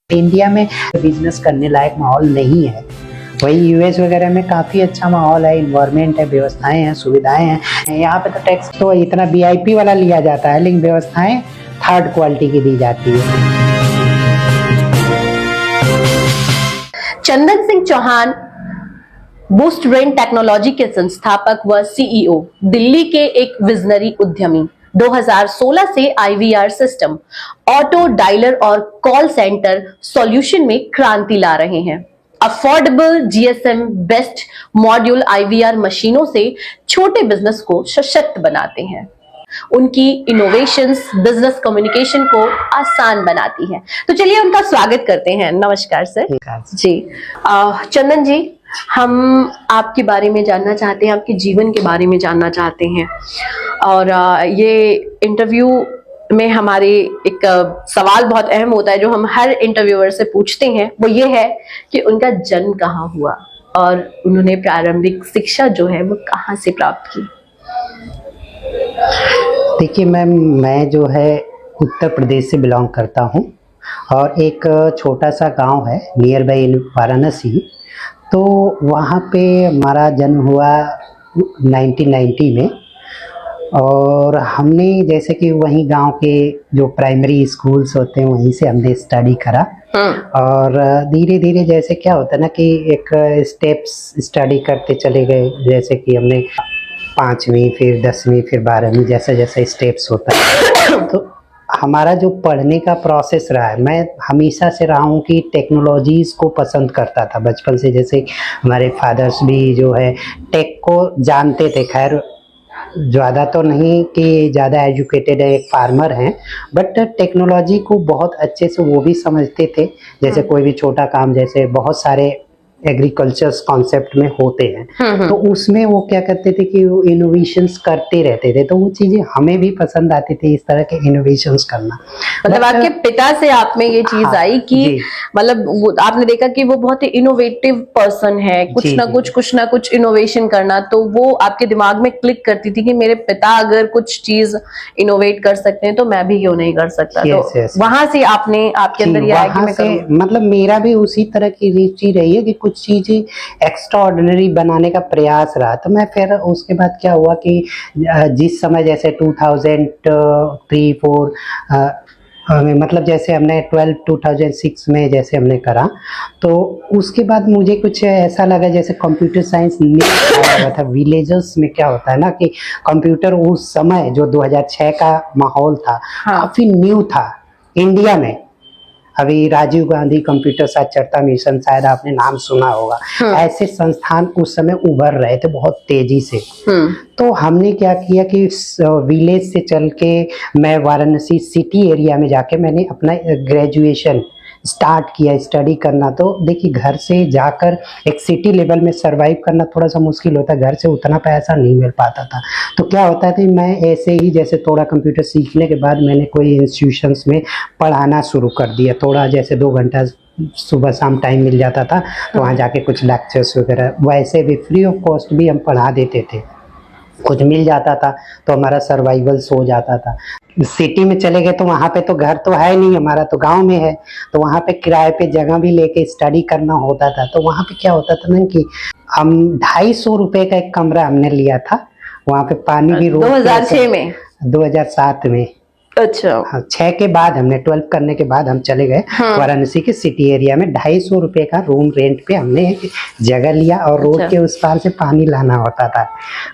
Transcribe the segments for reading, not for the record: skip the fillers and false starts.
India में business करने लायक माहौल नहीं है। वही यूएस वगैरह में काफ़ी अच्छा माहौल है, इन्वायरमेंट है, व्यवस्थाएं हैं, सुविधाएं हैं। यहाँ पे तो टैक्स तो इतना वीआईपी वाला लिया जाता है, लेकिन व्यवस्थाएं थर्ड क्वालिटी की दी जाती है। Chandan Singh Chauhan Boost Brain Technology के संस्थापक व सीईओ, दिल्ली के एक विजनरी उद्यमी। 2016 से आईवीआर सिस्टम, ऑटो डायलर और कॉल सेंटर सॉल्यूशन में क्रांति ला रहे हैं। Affordable GSM best module IVR मशीनों से छोटे बिजनेस को सशक्त बनाते हैं। उनकी इनोवेशंस बिजनेस कम्युनिकेशन को आसान बनाती है। तो चलिए उनका स्वागत करते हैं। नमस्कार सर जी। चंदन जी, हम आपके बारे में जानना चाहते हैं, आपके जीवन के बारे में जानना चाहते हैं। और ये इंटरव्यू में हमारे एक सवाल बहुत अहम होता है जो हम हर इंटरव्यूअर से पूछते हैं, वो ये है कि उनका जन्म कहाँ हुआ और उन्होंने प्रारंभिक शिक्षा जो है वो कहाँ से प्राप्त की। देखिए मैम, मैं जो है उत्तर प्रदेश से बिलोंग करता हूँ और एक छोटा सा गांव है नियर बाई वाराणसी। तो वहाँ पे हमारा जन्म हुआ 1990 में और हमने जैसे कि वहीं गांव के जो प्राइमरी स्कूल्स होते हैं वहीं से हमने स्टडी करा। और धीरे धीरे जैसे क्या होता है ना कि एक स्टेप्स स्टडी करते चले गए, जैसे कि हमने 5वीं फिर 10वीं फिर 12वीं जैसे जैसे स्टेप्स होता है। तो हमारा जो पढ़ने का प्रोसेस रहा है, मैं हमेशा से रहा हूँ कि टेक्नोलॉजीज़ को पसंद करता था बचपन से। जैसे हमारे फादर्स भी जो है टेक को जानते थे, खैर ज़्यादा तो नहीं कि ज़्यादा एजुकेटेड है, एक फार्मर हैं, बट टेक्नोलॉजी को बहुत अच्छे से वो भी समझते थे। जैसे कोई भी छोटा काम, जैसे बहुत सारे एग्रीकल्चर कॉन्सेप्ट में होते हैं, तो उसमें वो क्या करते थे कि वो इनोवेशंस करते रहते थे। तो वो चीजें हमें भी पसंद आती थी, इस तरह के इनोवेशंस करना। मतलब आपके पिता से आप में ये चीज आई कि मतलब आपने देखा कि वो बहुत ही इनोवेटिव पर्सन है, कुछ ना कुछ इनोवेशन करना, तो वो आपके दिमाग में क्लिक करती थी कि मेरे पिता अगर कुछ चीज इनोवेट कर सकते हैं तो मैं भी क्यों नहीं कर सकता। तो वहां से आपने आपके अंदर ये आया कि मैं करूं। मतलब मेरा भी उसी तरह की रुचि रही है कि कुछ चीजें एक्स्ट्रा ऑर्डिनरी बनाने का प्रयास रहा। तो मैं फिर उसके बाद क्या हुआ कि जिस समय जैसे 2003-4 मतलब जैसे हमने 2006 में जैसे हमने करा, तो उसके बाद मुझे कुछ ऐसा लगा जैसे कंप्यूटर साइंस नहीं आया था। विलेजर्स में क्या होता है ना कि कंप्यूटर उस समय जो 2006 का माहौल था, काफी न्यू था इंडिया में। अभी राजीव गांधी कंप्यूटर साक्षरता मिशन, शायद आपने नाम सुना होगा। ऐसे संस्थान उस समय उभर रहे थे बहुत तेजी से। तो हमने क्या किया कि विलेज से चल के मैं वाराणसी सिटी एरिया में जाके मैंने अपना ग्रेजुएशन स्टार्ट किया, स्टडी करना। तो देखिए, घर से जाकर एक सिटी लेवल में सरवाइव करना थोड़ा सा मुश्किल होता है, घर से उतना पैसा नहीं मिल पाता था। तो क्या होता था, मैं ऐसे ही जैसे थोड़ा कंप्यूटर सीखने के बाद मैंने कोई इंस्टीट्यूशंस में पढ़ाना शुरू कर दिया। थोड़ा जैसे 2 घंटा सुबह शाम टाइम मिल जाता था, तो वहाँ जाके कुछ लेक्चर्स वगैरह वैसे भी फ्री ऑफ कॉस्ट भी हम पढ़ा देते थे। कुछ मिल जाता था तो हमारा सर्वाइवल हो जाता था। सिटी में चले गए तो वहाँ पे तो घर तो है नहीं, हमारा तो गांव में है, तो वहाँ पे किराए पे जगह भी लेके स्टडी करना होता था। तो वहाँ पे क्या होता था ना कि हम 250 रुपए का एक कमरा हमने लिया था। वहाँ पे पानी भी 2006 में 2007 में। अच्छा। हाँ, 6 के बाद हमने 12 करने के बाद हम चले गए वाराणसी के सिटी एरिया में। 250 रुपए का रूम रेंट पे हमने एक जगह लिया और रोड के उस पार से पानी लाना होता था।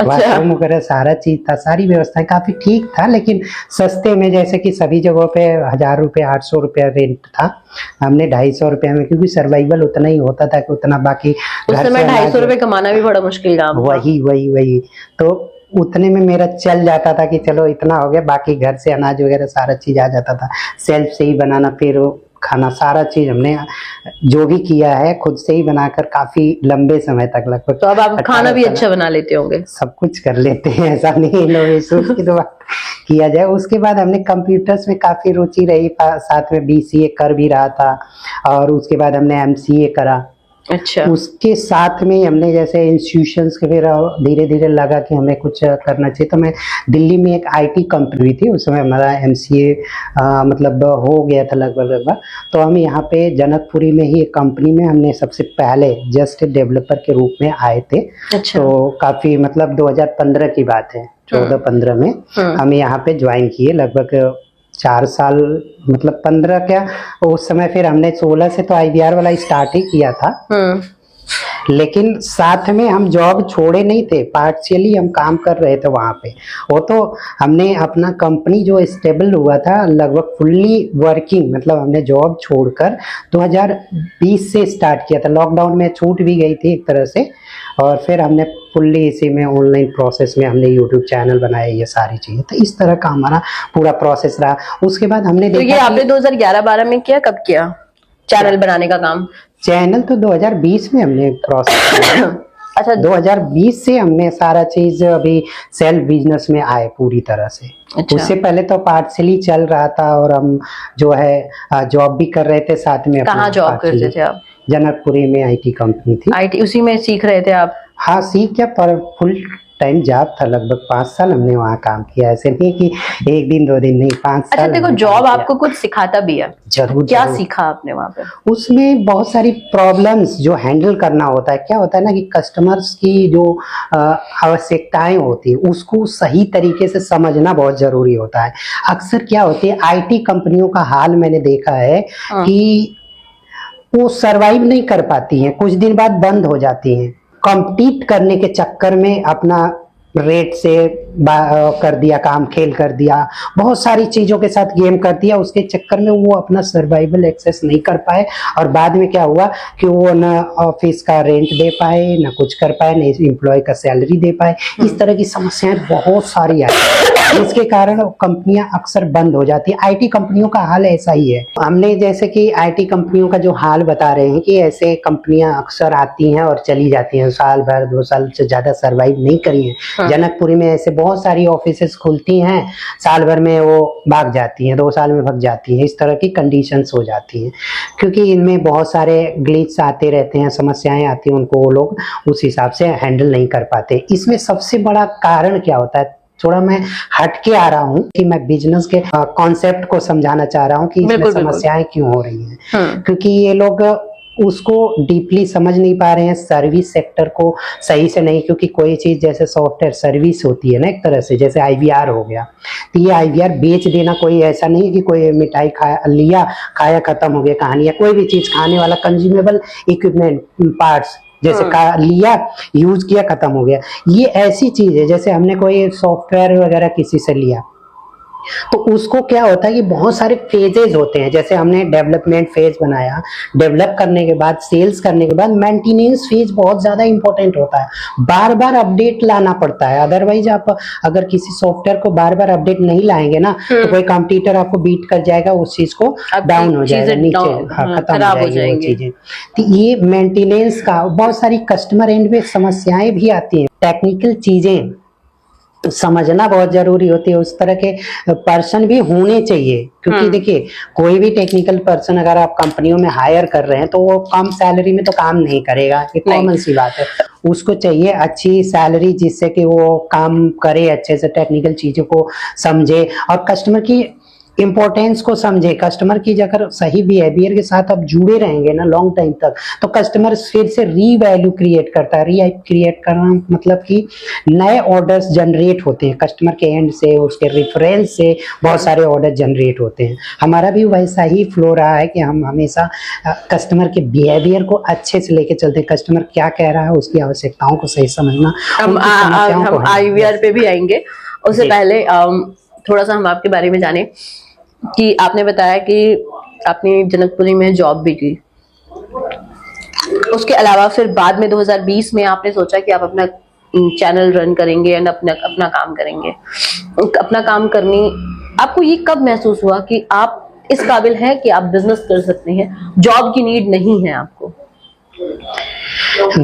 बाथरूम वगैरह सारा चीज था, सारी व्यवस्थाएं काफी ठीक था, लेकिन सस्ते में, जैसे कि सभी जगहों पे 1000 रुपए 800 रुपया रेंट था, हमने 250 रुपया में, क्योंकि सर्वाइवल उतना ही होता था कि उतना बाकी उस समय 250 रुपए कमाना भी बड़ा मुश्किल काम। वही तो उतने में मेरा चल जाता था कि चलो इतना हो गया, बाकी घर से अनाज वगैरह सारा चीज आ जाता था। सेल्फ से ही बनाना, फिर खाना, सारा चीज हमने जो भी किया है खुद से ही बनाकर काफी लंबे समय तक, लगभग। तो अब आप खाना भी अच्छा बना लेते होंगे? सब कुछ कर लेते हैं, ऐसा नहीं इनोवेशन की तो बात किया जाए। उसके बाद हमने कंप्यूटर्स में काफी रुचि रही, साथ में BCA कर भी रहा था और उसके बाद हमने MCA करा। अच्छा। उसके साथ में हमने जैसे इंस्टीट्यूशंस के फिर धीरे धीरे लगा कि हमें कुछ करना चाहिए, तो मैं दिल्ली में एक आईटी कंपनी थी, उस समय हमारा एमसीए मतलब हो गया था लगभग लगभग। तो हम यहाँ पे जनकपुरी में ही एक कंपनी में हमने सबसे पहले जस्ट डेवलपर के रूप में आए थे। अच्छा। तो काफ़ी मतलब 2015 की बात है, 14-15 में हम यहाँ पे ज्वाइन किए। लगभग 4 साल, मतलब 15 क्या उस समय, फिर हमने 16 से तो आईवीआर वाला स्टार्ट ही किया था। लेकिन साथ में हम जॉब छोड़े नहीं थे, पार्शियली हम काम कर रहे थे वहाँ पे। वो तो हमने अपना कंपनी जो स्टेबल हुआ था लगभग फुल्ली वर्किंग, मतलब हमने जॉब छोड़कर 2020 से स्टार्ट किया था। लॉकडाउन में छूट भी गई थी एक तरह से, और फिर हमने फुल्ली इसी में ऑनलाइन प्रोसेस में हमने यूट्यूब चैनल बनाए, ये सारी चीजें। तो इस तरह का हमारा पूरा प्रोसेस रहा। उसके बाद हमने तो ये देखा आपने 2011-12 में किया, कब किया चैनल बनाने का काम? चैनल तो 2020 में हमने प्रोसेस किया। अच्छा। 2020 से हमने सारा चीज अभी सेल्फ बिजनेस में आए पूरी तरह से। अच्छा। उससे पहले तो पार्शियली चल रहा था, और हम जो है जॉब भी कर रहे थे साथ में। कहाँ जॉब करते थे आप? जनकपुरी में आईटी कंपनी थी। आईटी उसी में सीख रहे थे आप? हाँ, सीख क्या, पर फुल टाइम जॉब था। लगभग 5 साल हमने वहाँ काम किया, ऐसे नहीं कि 1 दिन 2 दिन, नहीं, 5 साल। अच्छा, देखो जॉब आपको कुछ सिखाता भी है। जरूर। क्या सीखा आपने वहाँ पे? उसमें बहुत सारी प्रॉब्लम्स जो हैंडल करना होता है। क्या होता है ना कि कस्टमर्स की जो आवश्यकताएं होती है उसको सही तरीके से समझना बहुत जरूरी होता है। अक्सर क्या होती है, आईटी कंपनियों का हाल मैंने देखा है कि वो सरवाइव नहीं कर पाती हैं, कुछ दिन बाद बंद हो जाती हैं। कॉम्पीट करने के चक्कर में अपना रेट से कर दिया, काम खेल कर दिया, बहुत सारी चीजों के साथ गेम कर दिया। उसके चक्कर में वो अपना सर्वाइवल एक्सेस नहीं कर पाए, और बाद में क्या हुआ कि वो न ऑफिस का रेंट दे पाए, न कुछ कर पाए, न एम्प्लॉय का सैलरी दे पाए। इस तरह की समस्याएं बहुत सारी आई, जिसके कारण कंपनियां अक्सर बंद हो जाती है। आईटी कंपनियों का हाल ऐसा ही है। हमने जैसे कि आईटी कंपनियों का जो हाल बता रहे हैं कि ऐसे कंपनियां अक्सर आती हैं और चली जाती हैं, साल भर 2 साल से ज्यादा सर्वाइव नहीं करी हैं। जनकपुरी में ऐसे बहुत सारी ऑफिसेस खुलती हैं, साल भर में वो भाग जाती हैं, 2 साल में भाग जाती हैं। इस तरह की कंडीशंस हो जाती हैं, क्योंकि इनमें बहुत सारे ग्लिच आते रहते हैं, समस्याएं आती हैं, उनको वो लोग उस हिसाब से हैंडल नहीं कर पाते। इसमें सबसे बड़ा कारण क्या होता है, थोड़ा मैं हट के आ रहा हूँ कि मैं बिजनेस के कॉन्सेप्ट को समझाना चाह रहा हूँ कि इसमें समस्याएं क्यों हो रही हैं। क्योंकि ये लोग उसको डीपली समझ नहीं पा रहे हैं, सर्विस सेक्टर को सही से नहीं। क्योंकि कोई चीज जैसे सॉफ्टवेयर सर्विस होती है ना, एक तरह से जैसे आईवीआर हो गया, तो ये आईवीआर बेच देना कोई ऐसा नहीं कि कोई मिठाई खाया लिया खाया खत्म हो गया कहानी, या कोई भी चीज खाने वाला कंज्यूमेबल इक्विपमेंट पार्ट्स जैसे लिया, यूज किया, खत्म हो गया। ये ऐसी चीज है, जैसे हमने कोई सॉफ्टवेयर वगैरह किसी से लिया, तो उसको क्या होता है कि बहुत सारे फेजेस होते हैं। जैसे हमने डेवलपमेंट फेज बनाया, डेवलप करने के बाद, सेल्स करने के बाद मेंटेनेंस फेज बहुत ज्यादा इंपॉर्टेंट होता है। बार बार अपडेट लाना पड़ता है, अदरवाइज आप अगर किसी सॉफ्टवेयर को बार बार अपडेट नहीं लाएंगे ना, तो कोई कंप्यूटर आपको बीट कर जाएगा, उस चीज को डाउन हो जाएगा, नीचे खत्म हो जाएगी वो चीजें। तो ये मेंटेनेंस का बहुत सारी कस्टमर एंड में समस्याएं भी आती हैं। टेक्निकल चीजें समझना बहुत जरूरी होती है, उस तरह के पर्सन भी होने चाहिए। क्योंकि देखिए, कोई भी टेक्निकल पर्सन अगर आप कंपनियों में हायर कर रहे हैं तो वो कम सैलरी में तो काम नहीं करेगा, ये कॉमन सी बात है। उसको चाहिए अच्छी सैलरी, जिससे कि वो काम करे अच्छे से, टेक्निकल चीजों को समझे और कस्टमर की इंपॉर्टेंस को समझे। कस्टमर की अगर सही बिहेवियर के साथ आप जुड़े रहेंगे ना लॉन्ग टाइम तक, तो कस्टमर फिर से री वैल्यू क्रिएट करता है। री क्रिएट करना मतलब कि नए ऑर्डर्स जनरेट होते हैं कस्टमर के एंड से, उसके रेफरेंस से बहुत सारे ऑर्डर जनरेट होते हैं। हमारा भी वैसा ही फ्लो रहा है कि हम हमेशा कस्टमर के बिहेवियर को अच्छे से लेके चलते हैं। कस्टमर क्या कह रहा है, उसकी आवश्यकताओं को सही समझना। हम आईवीआर पे भी आएंगे, उससे पहले थोड़ा सा हम आपके बारे में जाने कि आपने बताया कि आपने जनकपुरी में जॉब भी की, उसके अलावा फिर बाद में 2020 में आपने सोचा कि आप अपना चैनल रन करेंगे एंड अपना काम करेंगे। अपना काम करनी, आपको ये कब महसूस हुआ कि आप इस काबिल हैं कि आप बिजनेस कर सकते हैं, जॉब की नीड नहीं है आपको?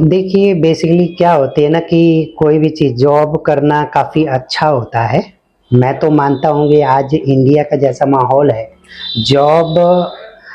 देखिए, बेसिकली क्या होती है ना कि कोई भी चीज जॉब करना काफी अच्छा होता है। मैं तो मानता हूँ कि आज इंडिया का जैसा माहौल है, जॉब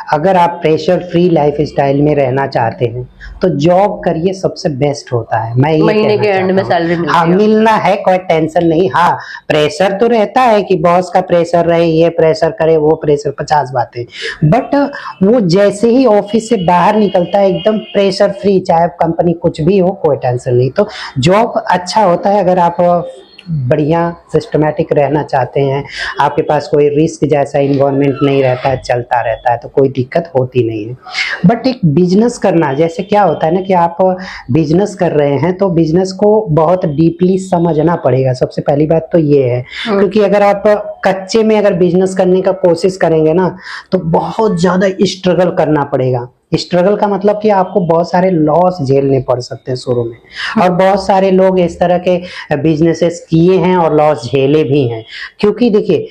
अगर आप प्रेशर फ्री लाइफ स्टाइल में रहना चाहते हैं तो जॉब करिए, सबसे बेस्ट होता है। मैं ये महीने कहना के एंड में चाहता हूँ। सैलरी मिलती हाँ, है। मिलना है, कोई टेंशन नहीं। हाँ, प्रेशर तो रहता है कि बॉस का प्रेशर रहे, ये प्रेशर करे, वो प्रेशर, 50 बातें, बट वो जैसे ही ऑफिस से बाहर निकलता है एकदम प्रेशर फ्री, चाहे कंपनी कुछ भी हो, कोई टेंशन नहीं। तो जॉब अच्छा होता है अगर आप बढ़िया सिस्टमेटिक रहना चाहते हैं, आपके पास कोई रिस्क जैसा इन्वायरमेंट नहीं रहता है, चलता रहता है, तो कोई दिक्कत होती नहीं है। बट एक बिजनेस करना, जैसे क्या होता है ना कि आप बिजनेस कर रहे हैं तो बिजनेस को बहुत डीपली समझना पड़ेगा। सबसे पहली बात तो ये है, क्योंकि अगर आप कच्चे में अगर बिजनेस करने का कोशिश करेंगे ना तो बहुत ज्यादा स्ट्रगल करना पड़ेगा। स्ट्रगल का मतलब कि आपको बहुत सारे लॉस झेलने पड़ सकते हैं शुरू में, और बहुत सारे लोग इस तरह के बिजनेसेस किए हैं और लॉस झेले भी हैं। क्योंकि देखिए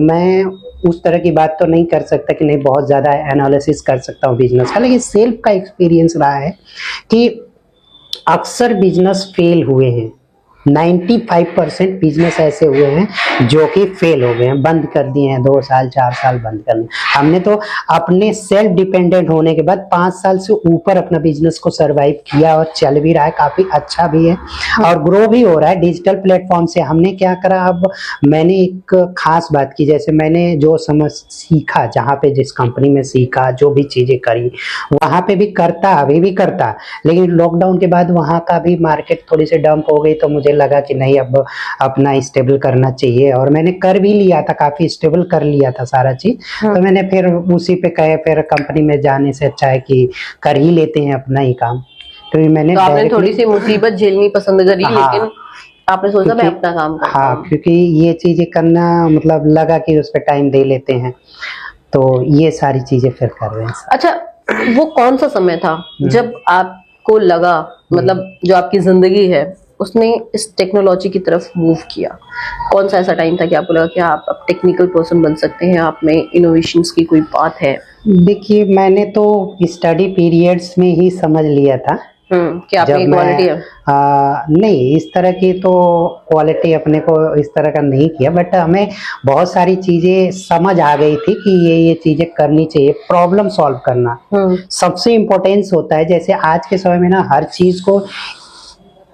मैं उस तरह की बात तो नहीं कर सकता कि नहीं बहुत ज़्यादा एनालिसिस कर सकता हूँ बिजनेस का, लेकिन सेल्फ का एक्सपीरियंस रहा है कि अक्सर बिजनेस फेल हुए हैं। 95% बिजनेस ऐसे हुए हैं जो कि फेल हो गए हैं, बंद कर दिए हैं, 2 साल 4 साल बंद कर दिए। हमने तो अपने सेल्फ डिपेंडेंट होने के बाद 5 साल से ऊपर अपना बिजनेस को सरवाइव किया और चल भी रहा है, काफी अच्छा भी है और ग्रो भी हो रहा है डिजिटल प्लेटफॉर्म से। हमने क्या करा, अब मैंने एक खास बात की, जैसे मैंने जो समझ सीखा, जहाँ पे जिस कंपनी में सीखा, जो भी चीजें करी वहां पे भी करता, अभी भी करता, लेकिन लॉकडाउन के बाद वहां का भी मार्केट थोड़ी सी डंप हो गई, तो मुझे लगा कि नहीं अब अपना स्टेबल करना चाहिए, और मैंने कर भी लिया था, काफी स्टेबल कर लिया था सारा चीज। तो मैंने फिर उसी पे कहे, फिर कंपनी में जाने से अच्छा है कि कर ही लेते हैं अपना ही काम। तो मैंने तो आपने थोड़ी सी मुसीबत झेलनी पसंद करी, हाँ, लेकिन आपने सोचा मैं अपना काम करता हाँ, हूँ। क्योंकि ये चीजें करना मतलब लगा कि उस पर टाइम दे लेते हैं, तो ये सारी चीजें फिर कर रहे हैं। अच्छा, वो कौन सा समय था जब आपको लगा, मतलब जो आपकी जिंदगी है उसने इस टेक्नोलॉजी की तरफ मूव किया? कौन सा ऐसा टाइम था कि आपको लगा कि आप अब टेक्निकल पर्सन बन सकते हैं, आप में इनोवेशंस की कोई बात है? देखिए, मैंने तो स्टडी पीरियड्स में ही समझ लिया था कि आप में क्वालिटी है। नहीं, इस तरह की तो क्वालिटी अपने को इस तरह का नहीं किया, बट हमें बहुत सारी चीजें समझ आ गई थी कि ये चीजें करनी चाहिए। प्रॉब्लम सॉल्व करना सबसे इम्पोर्टेंस होता है। जैसे आज के समय में ना हर चीज को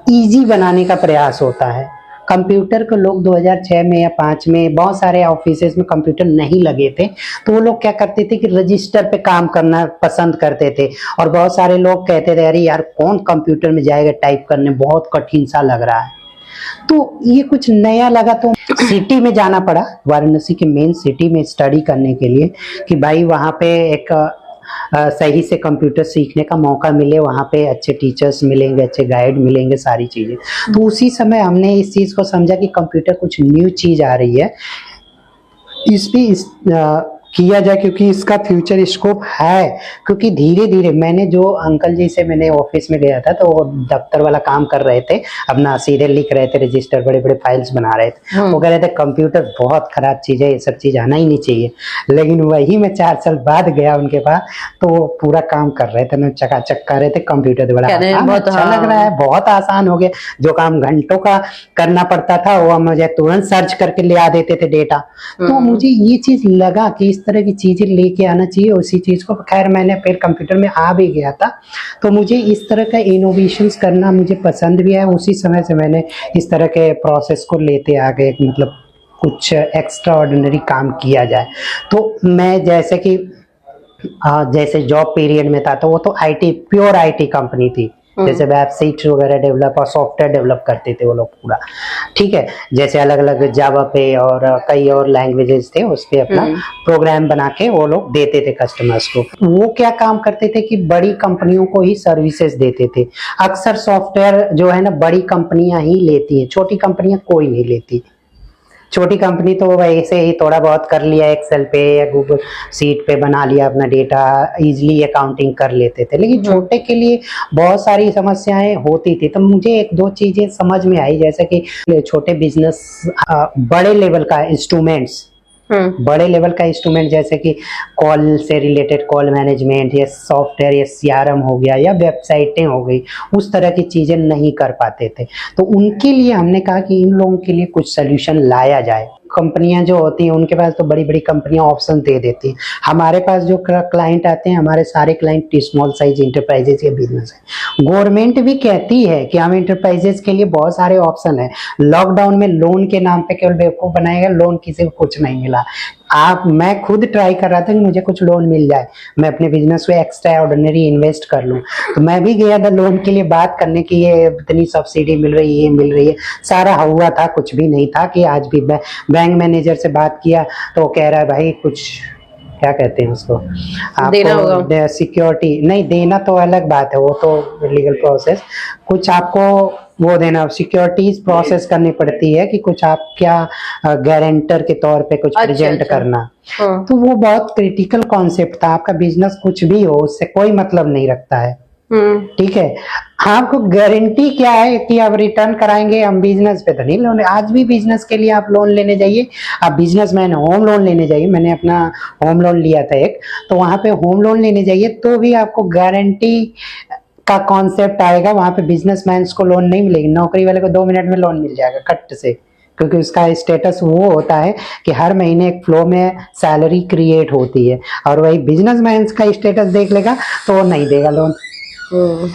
इजी बनाने का प्रयास होता है। कंप्यूटर को लोग 2006 में या 5 में बहुत सारे ऑफिसेज में कंप्यूटर नहीं लगे थे, तो वो लोग क्या करते थे कि रजिस्टर पे काम करना पसंद करते थे, और बहुत सारे लोग कहते थे अरे यार कौन कंप्यूटर में जाएगा टाइप करने, बहुत कठिन सा लग रहा है। तो ये कुछ नया लगा, तो सिटी में जाना पड़ा, वाराणसी के मेन सिटी में स्टडी करने के लिए, कि भाई वहाँ पे एक सही से कंप्यूटर सीखने का मौका मिले, वहाँ पे अच्छे टीचर्स मिलेंगे, अच्छे गाइड मिलेंगे, सारी चीजें। तो उसी समय हमने इस चीज को समझा कि कंप्यूटर कुछ न्यू चीज आ रही है, इस पे किया जाए, क्योंकि इसका फ्यूचर स्कोप है। क्योंकि धीरे धीरे मैंने जो अंकल जी से मैंने ऑफिस में गया था, तो वो दफ्तर वाला काम कर रहे थे, अपना सीरियल लिख रहे थे, रजिस्टर बड़े बड़े फाइल्स बना रहे थे। वो कह रहे थे कंप्यूटर बहुत खराब चीज है, ये सब चीज आना ही नहीं चाहिए। लेकिन वही मैं 4 साल बाद गया उनके पास, तो वो पूरा काम कर रहे थे, चकाचक कर रहे थे कंप्यूटर बड़ा अच्छा लग रहा है, बहुत आसान हो गया। जो काम घंटों का करना पड़ता था वो मुझे तुरंत सर्च करके ले आ देते थे डेटा। तो मुझे ये चीज लगा कि इस तरह की चीजें लेके आना चाहिए उसी चीज को। खैर मैंने फिर कंप्यूटर में आ भी गया था, तो मुझे इस तरह का इनोवेशंस करना मुझे पसंद भी है। उसी समय से मैंने इस तरह के प्रोसेस को लेते आ गए, मतलब कुछ एक्स्ट्रा ऑर्डिनरी काम किया जाए। तो मैं जैसे कि जैसे जॉब पीरियड में था, तो वो तो आईटी, प्योर आईटी कंपनी थी, जैसे वेबसाइट्स वगैरह डेवलप और सॉफ्टवेयर डेवलप करते थे वो लोग पूरा, ठीक है। जैसे अलग अलग जावा पे और कई और लैंग्वेजेस थे, उस पे अपना प्रोग्राम बना के वो लोग देते थे कस्टमर्स को। वो क्या काम करते थे कि बड़ी कंपनियों को ही सर्विसेज देते थे। अक्सर सॉफ्टवेयर जो है ना बड़ी कंपनियां ही लेती हैं, छोटी कंपनियां कोई नहीं लेती। छोटी कंपनी तो वैसे ही थोड़ा बहुत कर लिया, एक्सेल पे या गूगल सीट पे बना लिया, अपना डेटा इजीली अकाउंटिंग कर लेते थे। लेकिन छोटे के लिए बहुत सारी समस्याएं होती थी। तो मुझे 1-2 चीजें समझ में आई, जैसे कि छोटे बिजनेस, बड़े लेवल का इंस्ट्रूमेंट्स, बड़े लेवल का इंस्ट्रूमेंट जैसे कि कॉल से रिलेटेड कॉल मैनेजमेंट या सॉफ्टवेयर या सीआरएम हो गया या वेबसाइटें हो गई, उस तरह की चीजें नहीं कर पाते थे। तो उनके लिए हमने कहा कि इन लोगों के लिए कुछ सोल्यूशन लाया जाए। कंपनियां जो होती हैं उनके पास तो बड़ी बड़ी कंपनियां ऑप्शन दे देती हैं। हमारे पास जो क्लाइंट आते हैं, हमारे सारे क्लाइंट स्मॉल साइज इंटरप्राइजेज के बिजनेस है। गवर्नमेंट भी कहती है कि हम इंटरप्राइजेज के लिए बहुत सारे ऑप्शन है। लॉकडाउन में लोन के नाम पे केवल बेवकूफ बनाएगा, लोन किसी को कुछ नहीं मिला। मैं खुद ट्राई कर रहा था कि मुझे कुछ लोन मिल जाए, मैं अपने बिजनेस में एक्स्ट्रा ऑर्डिनरी इन्वेस्ट कर लूं। तो मैं भी गया था लोन के लिए बात करने की, ये इतनी सब्सिडी मिल रही है, ये मिल रही है, सारा हुआ था, कुछ भी नहीं था। कि आज भी बैंक मैनेजर से बात किया तो वो कह रहा है भाई कुछ क्या कहते हैं उसको, देना होगा। आपको सिक्योरिटी नहीं देना तो अलग बात है, वो तो लीगल प्रोसेस, कुछ आपको वो देना, सिक्योरिटीज प्रोसेस करनी पड़ती है कि कुछ आप क्या गारंटर के तौर पे कुछ प्रेजेंट करना। तो वो बहुत क्रिटिकल कॉन्सेप्ट था। आपका बिजनेस कुछ भी हो उससे कोई मतलब नहीं रखता है, ठीक है। आपको गारंटी क्या है कि आप रिटर्न कराएंगे, हम बिजनेस पे तो नहीं लोन। आज भी बिजनेस के लिए आप लोन लेने जाइए, आप बिजनेसमैन होम लोन लेने जाइए, मैंने अपना होम लोन लिया था एक, तो वहां पे होम लोन लेने जाइए तो भी आपको गारंटी का कॉन्सेप्ट आएगा। वहां पे बिजनेसमैन को लोन नहीं मिलेगी, नौकरी वाले को 2 मिनट में लोन मिल जाएगा कट से, क्योंकि उसका स्टेटस वो होता है कि हर महीने एक फ्लो में सैलरी क्रिएट होती है। और वही बिजनेसमैन का स्टेटस देख लेगा तो वो नहीं देगा लोन।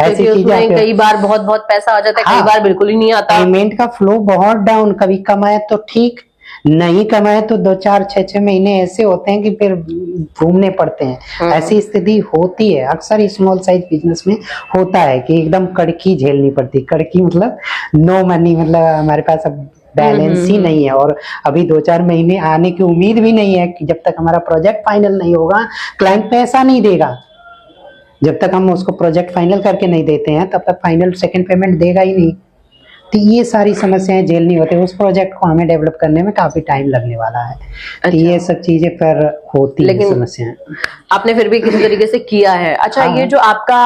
ऐसी चीजें कई बार बहुत बहुत पैसा आ जाता है, कई बार बिल्कुल ही नहीं आता। पेमेंट का फ्लो बहुत डाउन, कभी कमाए तो ठीक, नहीं कमाए तो 2-4-6 महीने ऐसे होते हैं कि फिर घूमने पड़ते हैं। ऐसी स्थिति होती है अक्सर स्मॉल साइज बिजनेस में, होता है कि एकदम कड़की झेलनी पड़ती। कड़की मतलब नो मनी, मतलब हमारे पास अब बैलेंस ही नहीं है और अभी 2-4 महीने आने की उम्मीद भी नहीं है कि जब तक हमारा प्रोजेक्ट फाइनल नहीं होगा क्लाइंट पैसा नहीं देगा। जब तक हम उसको प्रोजेक्ट फाइनल करके नहीं देते हैं तब तक फाइनल सेकंड पेमेंट देगा ही नहीं। तो ये सारी समस्याएं झेलनी होती है। उस प्रोजेक्ट को हमें डेवलप करने में काफी टाइम लगने वाला है। तो ये सब चीजें फिर होती है समस्याएं। आपने फिर भी किसी तरीके से किया है। अच्छा, ये जो आपका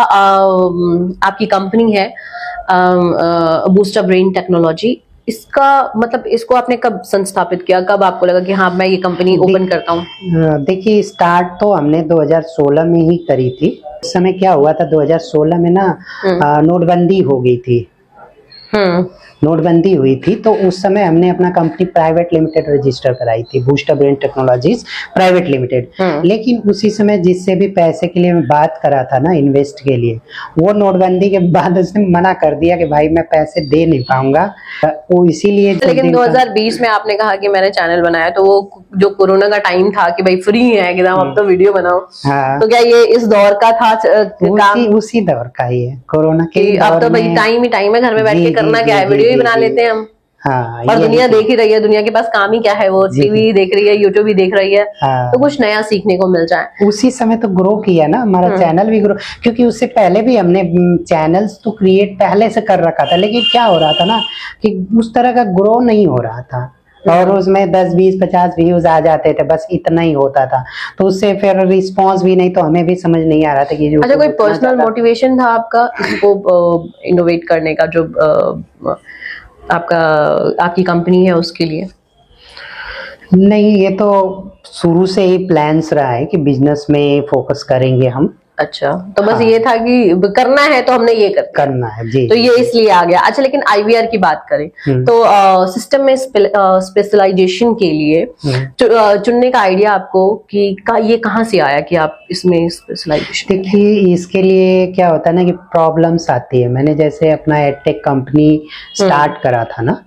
आपकी कंपनी है बूस्ट अप ब्रेन टेक्नोलॉजी, इसका मतलब इसको आपने कब संस्थापित किया, कब आपको लगा कि हाँ मैं ये कंपनी ओपन करता हूँ? देखिए स्टार्ट तो हमने 2016 में ही करी थी। उस समय क्या हुआ था, 2016 में ना नोटबंदी हो गई थी। नोटबंदी हुई थी तो उस समय हमने अपना कंपनी प्राइवेट लिमिटेड रजिस्टर कराई थी, boost up brain technologies private limited. लेकिन उसी समय जिससे भी पैसे के लिए मैं बात करा था ना इन्वेस्ट के लिए, वो नोटबंदी के बाद उसने मना कर दिया कि भाई मैं पैसे दे नहीं पाऊंगा। वो इसीलिए लेकिन 2020 में आपने कहा कि मैंने चैनल बनाया, तो वो जो कोरोना का टाइम था कि भाई फ्री है एकदम अब तो वीडियो बनाओ। हाँ। तो क्या ये इस दौर का था उसी दौर का ही है, कोरोना के अब तो भाई टाइम ही टाइम है, घर में बैठ के करना क्या है, वीडियो ही बना लेते हैं हम। हाँ, और दुनिया देख ही रही है, दुनिया के पास काम ही क्या है, वो टीवी देख रही है, यूट्यूब ही देख रही है। हाँ, तो कुछ नया सीखने को मिल जाए। उसी समय तो ग्रो किया ना हमारा चैनल भी ग्रो, क्योंकि उससे पहले भी हमने चैनल्स तो क्रिएट पहले से कर रखा था, लेकिन क्या हो रहा था ना कि उस तरह का ग्रो नहीं हो रहा था और उसमें 10, 20, 50 व्यूज आ जाते थे, बस इतना ही होता था। तो उससे फिर रिस्पांस भी नहीं, तो हमें भी समझ नहीं आ रहा था कि अच्छा कोई पर्सनल मोटिवेशन था आपका इसको इनोवेट करने का, जो आपकी कंपनी है उसके लिए? नहीं, ये तो शुरू से ही प्लान्स रहा है कि बिजनेस में फोकस करेंगे हम। अच्छा, तो बस ये था कि करना है तो हमने ये करना है जी, तो ये इसलिए आ गया। अच्छा, लेकिन आईवीआर की बात करें तो सिस्टम में स्पेशलाइजेशन के लिए चुनने का आइडिया आपको कि ये कहाँ से आया कि आप इसमें स्पेशलाइजेशन? देखिए इसके लिए क्या होता है ना कि प्रॉब्लम्स आती है। मैंने जैसे अपना एडटेक कंपनी स्टार्ट करा था ना,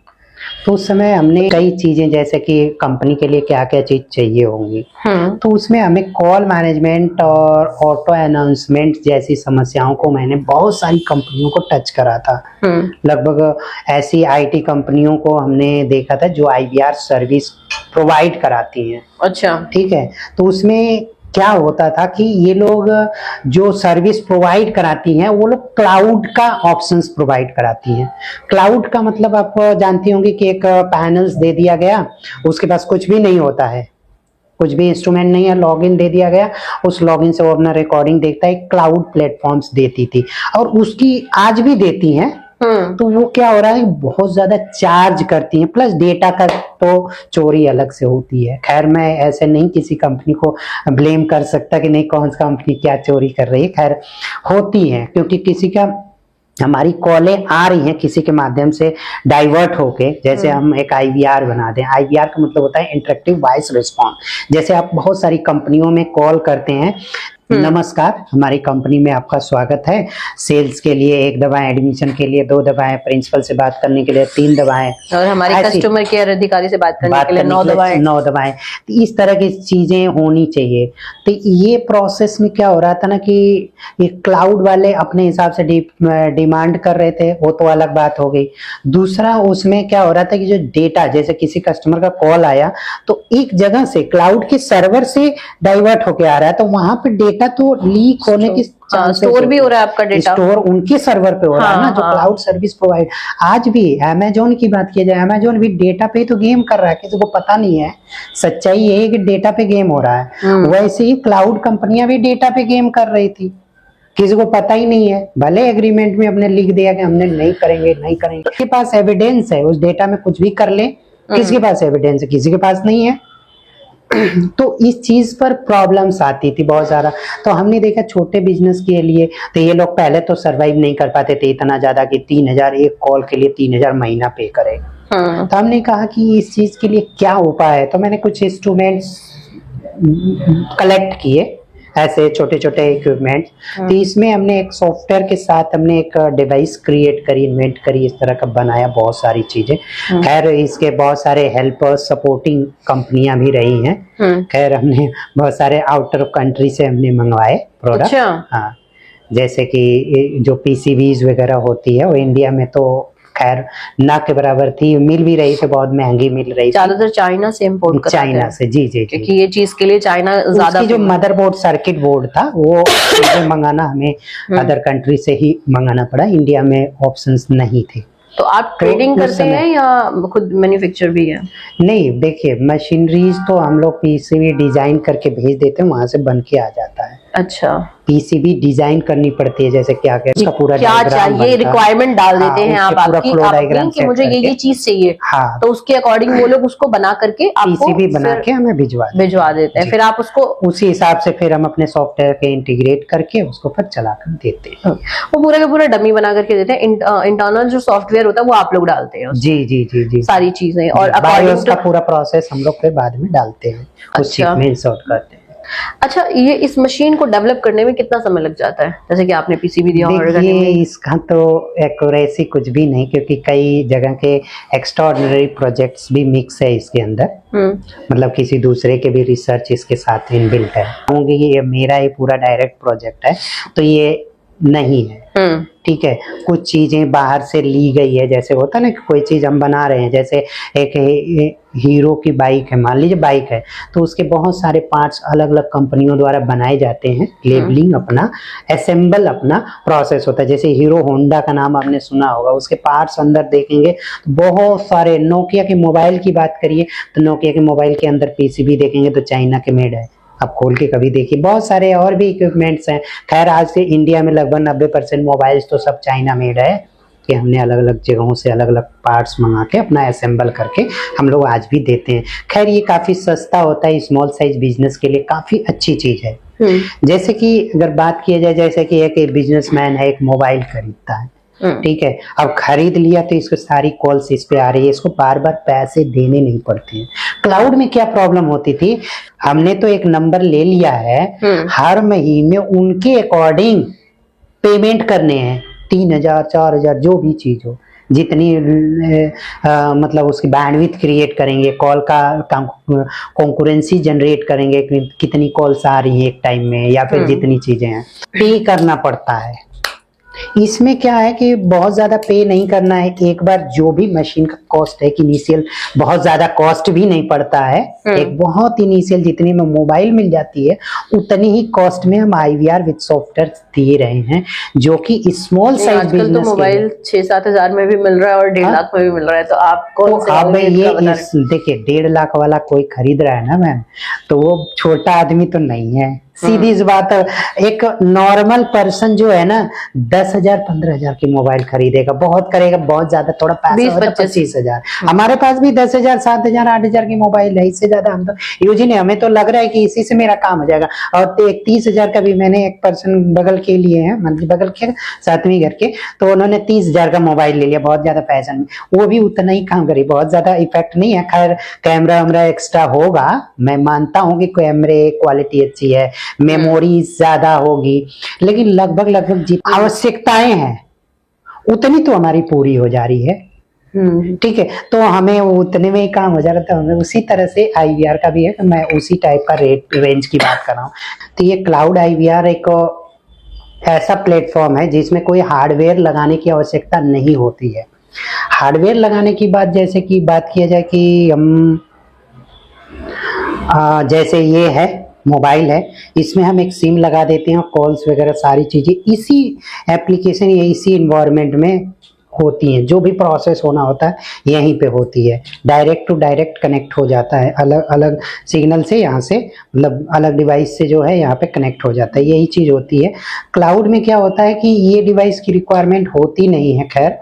तो उस समय हमने कई चीजें जैसे कि कंपनी के लिए क्या क्या चीज चाहिए होंगी, तो उसमें हमें कॉल मैनेजमेंट और ऑटो अनाउंसमेंट जैसी समस्याओं को मैंने बहुत सारी कंपनियों को टच करा था। लगभग ऐसी आईटी कंपनियों को हमने देखा था जो आईवीआर सर्विस प्रोवाइड कराती हैं। अच्छा, ठीक है। तो उसमें क्या होता था कि ये लोग जो सर्विस प्रोवाइड कराती हैं वो लोग क्लाउड का ऑप्शंस प्रोवाइड कराती हैं। क्लाउड का मतलब आप जानती होंगी कि एक पैनल्स दे दिया गया, उसके पास कुछ भी नहीं होता है, कुछ भी इंस्ट्रूमेंट नहीं है, लॉगिन दे दिया गया, उस लॉगिन से वो अपना रिकॉर्डिंग देखता है। क्लाउड प्लेटफॉर्म्स देती थी और उसकी आज भी देती हैं। तो वो क्या हो रहा है, बहुत ज्यादा चार्ज करती हैं, प्लस डेटा का तो चोरी अलग से होती है। खैर मैं ऐसे नहीं किसी कंपनी को ब्लेम कर सकता कि नहीं कौन सी कंपनी क्या चोरी कर रही है, खैर होती है, क्योंकि किसी का हमारी कॉलें आ रही हैं किसी के माध्यम से डाइवर्ट होके, जैसे हम एक आईवीआर बना दें। आईवीआर का मतलब होता है इंटरेक्टिव वॉइस रिस्पॉन्स। जैसे आप बहुत सारी कंपनियों में कॉल करते हैं, नमस्कार, हमारी कंपनी में आपका स्वागत है। सेल्स के लिए 1 दवा, एडमिशन के लिए 2 दवाएं, प्रिंसिपल से बात करने के लिए 3 दवाएं, और हमारे कस्टमर केयर अधिकारी से बात करने के लिए 9 दवाएं। 9 दवाएं। तो इस तरह की चीजें होनी चाहिए। तो ये प्रोसेस में क्या हो रहा था ना कि ये क्लाउड वाले अपने हिसाब से डिमांड कर रहे थे, वो तो अलग बात हो गई। दूसरा, उसमें क्या हो रहा था कि जो डेटा, जैसे किसी कस्टमर का कॉल आया तो एक जगह से क्लाउड के सर्वर से डाइवर्ट होके आ रहा है, तो वहां पे डेटा तो लीक होने की स्टोर भी हो रहा है आपका डेटा, स्टोर उनके सर्वर पे हो रहा है ना, जो क्लाउड सर्विस प्रोवाइड। आज भी अमेजोन की बात की जाए, अमेजोन भी डेटा पे तो गेम कर रहा है, किसी को पता नहीं है। सच्चाई ये है कि डेटा पे गेम हो रहा है। वैसे ही क्लाउड कंपनियां भी डेटा पे गेम कर रही थी, किसी को पता ही नहीं है। भले एग्रीमेंट में हमने लिख दिया कि हमने नहीं करेंगे, नहीं करेंगे, किसके पास एविडेंस है उस डेटा में, कुछ भी कर ले, किसके पास एविडेंस है? किसी के पास नहीं है। तो इस चीज पर प्रॉब्लम्स आती थी बहुत सारा। तो हमने देखा छोटे बिजनेस के लिए तो ये लोग पहले तो सरवाइव नहीं कर पाते थे इतना ज्यादा कि 3000 एक कॉल के लिए 3000 महीना पे करे। तो हमने कहा कि इस चीज के लिए क्या उपाय है। तो मैंने कुछ इंस्ट्रूमेंट्स कलेक्ट किए, ऐसे छोटे छोटे इक्विपमेंट। तो इसमें हमने एक सॉफ्टवेयर के साथ हमने एक डिवाइस क्रिएट करी, इन्वेंट करी, इस तरह का बनाया, बहुत सारी चीजें। खैर इसके बहुत सारे हेल्पर्स, सपोर्टिंग कंपनियां भी रही हैं। खैर हमने बहुत सारे आउटर कंट्री से हमने मंगवाए प्रोडक्ट। हाँ, जैसे कि जो पीसीबीज वगैरह होती है वो इंडिया में तो खैर ना के बराबर थी, मिल भी रही थी, बहुत महंगी मिल रही थी। ज्यादातर चाइना से इंपोर्ट करते हैं। चाइना से, जी जी, क्योंकि ये चीज के लिए चाइना ज्यादा, जो मदरबोर्ड, सर्किट बोर्ड था वो मंगाना हमें अदर कंट्री से ही मंगाना पड़ा, इंडिया में ऑप्शंस नहीं थे। तो आप ट्रेडिंग करते हैं या खुद मैन्युफैक्चर भी है? नहीं, देखिए मशीनरीज तो हम लोग पीसीबी डिजाइन करके भेज देते हैं, वहां से बन के आ जाता है। अच्छा, पीसीबी डिजाइन करनी पड़ती है, जैसे क्या क्या उसका पूरा क्या चाहिए रिक्वायरमेंट डाल देते हैं आप, आपकी कि मुझे ये चीज चाहिए। हाँ, तो उसके अकॉर्डिंग वो लोग उसको बना करके पीसीबी बना के हमें भिजवा देते हैं। फिर आप उसको उसी हिसाब से फिर हम अपने सॉफ्टवेयर के इंटीग्रेट करके उसको फिर चला कर देते हैं। वो पूरा का पूरा डमी बना करके देते हैं। इंटरनल जो सॉफ्टवेयर होता है वो आप लोग डालते हैं? जी जी जी जी, सारी चीजें। और अकॉर्डिंग का पूरा प्रोसेस हम लोग फिर बाद में डालते हैं, उस चीज में इंसर्ट करते हैं। अच्छा, ये इस मशीन को डेवलप करने में कितना समय लग जाता है? जैसे कि आपने पीसीबी दिया, देखिए इसका तो एक्यूरेसी कुछ भी नहीं, क्योंकि कई जगह के एक्स्ट्राऑर्डिनरी प्रोजेक्ट्स भी मिक्स है इसके अंदर। मतलब किसी दूसरे के भी रिसर्च इसके साथ इनबिल्ट है। होंगे ये मेरा ही पूरा डायरेक्ट प्रोजेक्ट है तो ये नहीं है। ठीक है, कुछ चीजें बाहर से ली गई है, जैसे होता है ना कि कोई चीज हम बना रहे हैं, जैसे एक हीरो की बाइक है, मान लीजिए बाइक है, तो उसके बहुत सारे पार्ट्स अलग अलग कंपनियों द्वारा बनाए जाते हैं। लेबलिंग अपना, असेंबल अपना प्रोसेस होता है। जैसे हीरो होंडा का नाम आपने सुना होगा, उसके पार्ट्स अंदर देखेंगे तो बहुत सारे। नोकिया के मोबाइल की बात करिए तो नोकिया के मोबाइल के अंदर पीसीबी देखेंगे तो चाइना के मेड है, आप खोल के कभी देखिए। बहुत सारे और भी इक्विपमेंट्स हैं। खैर आज से इंडिया में लगभग 90% मोबाइल्स तो सब चाइना मेड है, कि हमने अलग अलग जगहों से अलग अलग पार्ट्स मंगा के अपना असेंबल करके हम लोग आज भी देते हैं। खैर ये काफी सस्ता होता है, स्मॉल साइज बिजनेस के लिए काफी अच्छी चीज है। जैसे कि अगर बात किया जाए, जैसे कि एक बिजनेसमैन है, एक मोबाइल खरीदता है, ठीक है, अब खरीद लिया तो इसको सारी कॉल्स इस पे आ रही है, इसको बार बार पैसे देने नहीं पड़ते हैं। क्लाउड में क्या प्रॉब्लम होती थी, हमने तो एक नंबर ले लिया है, हर महीने उनके अकॉर्डिंग पेमेंट करने हैं, 3000 4000 जो भी चीज हो, जितनी मतलब उसकी बैंडविड्थ क्रिएट करेंगे, कॉल का कॉन्करेंसी जनरेट करेंगे, कितनी कॉल्स आ रही है एक टाइम में, या फिर जितनी चीजें हैं, पे करना पड़ता है। इसमें क्या है कि बहुत ज्यादा पे नहीं करना है, एक बार जो भी मशीन का कॉस्ट है कि इनिशियल बहुत ज्यादा कॉस्ट भी नहीं पड़ता है, एक बहुत इनिशियल जितनी में मोबाइल मिल जाती है उतनी ही कॉस्ट में हम आईवीआर विद सॉफ्टवेयर दे रहे हैं, जो कि स्मॉल साइज बिजनेस तो मोबाइल 6-7 हजार में भी मिल रहा है और 1.5 लाख में भी मिल रहा है। तो आप कौन से? अब ये देखिए 1.5 लाख वाला कोई खरीद रहा है ना मैम, तो वो छोटा आदमी तो नहीं है, सीधी सी बात है, एक नॉर्मल पर्सन जो है ना 10,000 15,000 की मोबाइल खरीदेगा, बहुत करेगा, बहुत ज्यादा थोड़ा पैसा 20, हो तो 25,000। 25,000। हमारे पास भी 10,000 7,000 8,000 की मोबाइल है, इससे ज्यादा हम तो यूज ही नहीं, हमें तो लग रहा है कि इसी से मेरा काम हो जाएगा। और 30,000 का भी मैंने एक पर्सन बगल के लिए है, मतलब बगल के 7वीं घर के, तो उन्होंने 30,000 का मोबाइल ले लिया, बहुत ज्यादा पैसा में, वो भी उतना ही काम करे, बहुत ज्यादा इफेक्ट नहीं है। खैर कैमरा वैमरा एक्स्ट्रा होगा, मैं मानता हूँ कि कैमरे क्वालिटी अच्छी है, मेमोरी ज्यादा होगी, लेकिन लगभग लगभग जितनी आवश्यकताएं हैं उतनी तो हमारी पूरी हो जा रही है। ठीक है, तो हमें उतने में ही काम हो जा रहा था। हमें उसी तरह से आईवीआर का भी है, मैं उसी टाइप का रेंज की बात कर रहा हूँ। तो ये क्लाउड आईवीआर एक ऐसा प्लेटफॉर्म है जिसमें कोई हार्डवेयर लगाने की आवश्यकता नहीं होती है। हार्डवेयर लगाने की बात, जैसे कि बात किया जाए कि हम जैसे ये है मोबाइल है, इसमें हम एक सिम लगा देते हैं, कॉल्स वगैरह सारी चीजें इसी एप्लीकेशन या इसी इन्वायरमेंट में होती हैं। जो भी प्रोसेस होना होता है यहीं पे होती है, डायरेक्ट टू डायरेक्ट कनेक्ट हो जाता है, अलग अलग सिग्नल से, यहाँ से मतलब अलग डिवाइस से जो है यहाँ पे कनेक्ट हो जाता है, यही चीज होती है। क्लाउड में क्या होता है कि ये डिवाइस की रिक्वायरमेंट होती नहीं है। खैर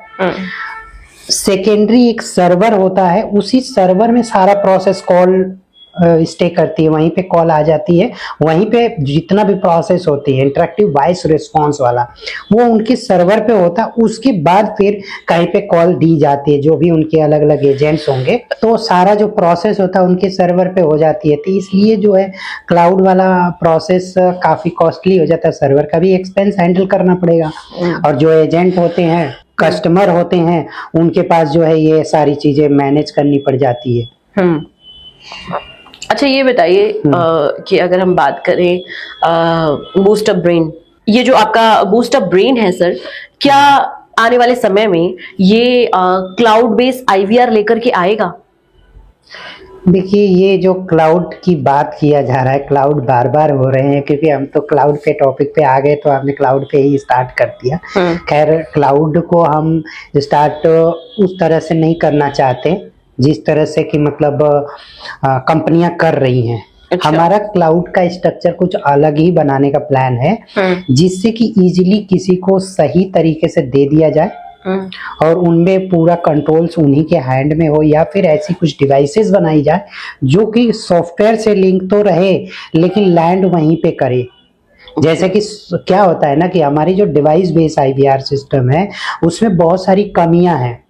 सेकेंडरी एक सर्वर होता है, उसी सर्वर में सारा प्रोसेस कॉल स्टे करती है, वहीं पे कॉल आ जाती है, वहीं पे जितना भी प्रोसेस होती है इंटरेक्टिव वॉइस रिस्पांस वाला वो उनके सर्वर पे होता है। उसके बाद फिर कहीं पे कॉल दी जाती है, जो भी उनके अलग अलग एजेंट्स होंगे, तो सारा जो प्रोसेस होता है उनके सर्वर पे हो जाती है। तो इसलिए जो है क्लाउड वाला प्रोसेस काफी कॉस्टली हो जाता है, सर्वर का भी एक्सपेंस हैंडल करना पड़ेगा, और जो एजेंट होते हैं, कस्टमर होते हैं, उनके पास जो है ये सारी चीजें मैनेज करनी पड़ जाती है। अच्छा ये बताइए कि अगर हम बात करें बूस्ट अप ब्रेन, ये जो आपका बूस्ट अप ब्रेन है सर, क्या आने वाले समय में ये क्लाउड बेस्ड आईवीआर लेकर के आएगा? देखिए, ये जो क्लाउड की बात किया जा रहा है, क्लाउड बार बार हो रहे हैं, क्योंकि हम तो क्लाउड के टॉपिक पे आ गए तो आपने क्लाउड पे ही स्टार्ट कर दिया। खैर क्लाउड को हम स्टार्ट उस तरह से नहीं करना चाहते जिस तरह से कि मतलब कंपनियां कर रही हैं। अच्छा। हमारा क्लाउड का स्ट्रक्चर कुछ अलग ही बनाने का प्लान है, जिससे कि इजीली किसी को सही तरीके से दे दिया जाए और उनमें पूरा कंट्रोल्स उन्हीं के हैंड में हो, या फिर ऐसी कुछ डिवाइसेस बनाई जाए जो कि सॉफ्टवेयर से लिंक तो रहे लेकिन लैंड वहीं पे करे। जैसे कि क्या होता है ना कि हमारी जो डिवाइस बेस्ड आईवीआर सिस्टम है उसमें बहुत सारी कमियां हैं,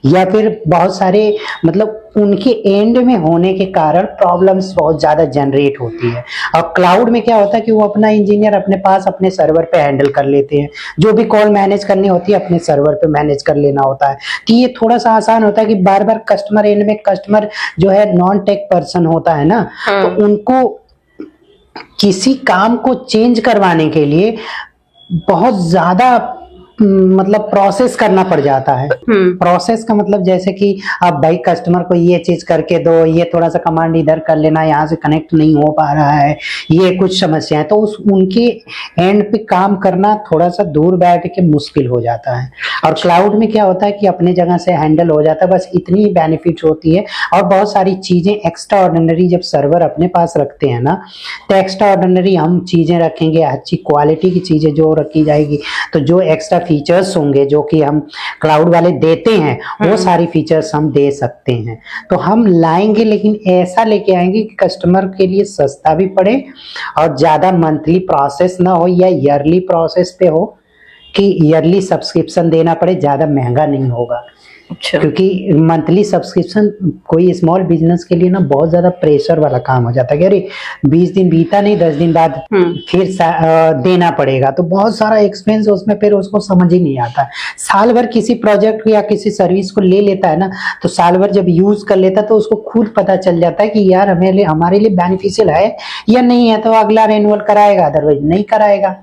या फिर बहुत सारे मतलब उनके एंड में होने के कारण प्रॉब्लम्स बहुत ज्यादा जनरेट होती है। और क्लाउड में क्या होता है कि वो अपना इंजीनियर अपने पास अपने सर्वर पे हैंडल कर लेते हैं, जो भी कॉल मैनेज करनी होती है अपने सर्वर पे मैनेज कर लेना होता है। तो ये थोड़ा सा आसान होता है कि बार बार कस्टमर एंड में कस्टमर जो है नॉन टेक पर्सन होता है ना, तो उनको किसी काम को चेंज करवाने के लिए बहुत ज्यादा मतलब प्रोसेस करना पड़ जाता है। प्रोसेस का मतलब जैसे कि अब भाई कस्टमर को ये चीज करके दो, ये थोड़ा सा कमांड इधर कर लेना, यहाँ से कनेक्ट नहीं हो पा रहा है, ये कुछ समस्या है, तो उस उनके एंड पे काम करना थोड़ा सा दूर बैठ के मुश्किल हो जाता है। और क्लाउड में क्या होता है कि अपने जगह से हैंडल हो जाता है, बस इतनी बेनिफिट होती है। और बहुत सारी चीजें एक्स्ट्रा ऑर्डिनरी जब सर्वर अपने पास रखते हैं ना, तो एक्स्ट्रा ऑर्डिनरी हम चीजें रखेंगे, अच्छी क्वालिटी की चीजें जो रखी जाएगी, तो जो एक्स्ट्रा फीचर्स होंगे जो कि हम क्लाउड वाले देते हैं वो सारी फीचर्स हम दे सकते हैं। तो हम लाएंगे, लेकिन ऐसा लेके आएंगे कि कस्टमर के लिए सस्ता भी पड़े और ज्यादा मंथली प्रोसेस ना हो या ईयरली प्रोसेस पे हो कि ईयरली सब्सक्रिप्शन देना पड़े, ज्यादा महंगा नहीं होगा। अच्छा। क्योंकि मंथली सब्सक्रिप्शन कोई स्मॉल बिजनेस के लिए ना बहुत ज्यादा प्रेशर वाला काम हो जाता है कि अरे 20 दिन बीता नहीं 10 दिन बाद फिर देना पड़ेगा, तो बहुत सारा एक्सपेंस उसमें फिर उसको समझ ही नहीं आता। साल भर किसी प्रोजेक्ट या किसी सर्विस को ले लेता है ना, तो साल भर जब यूज कर लेता है तो उसको खुद पता चल जाता है कि यार हमारे लिए बेनिफिशियल है या नहीं है, तो अगला रेन्युअल कराएगा, अदरवाइज नहीं कराएगा।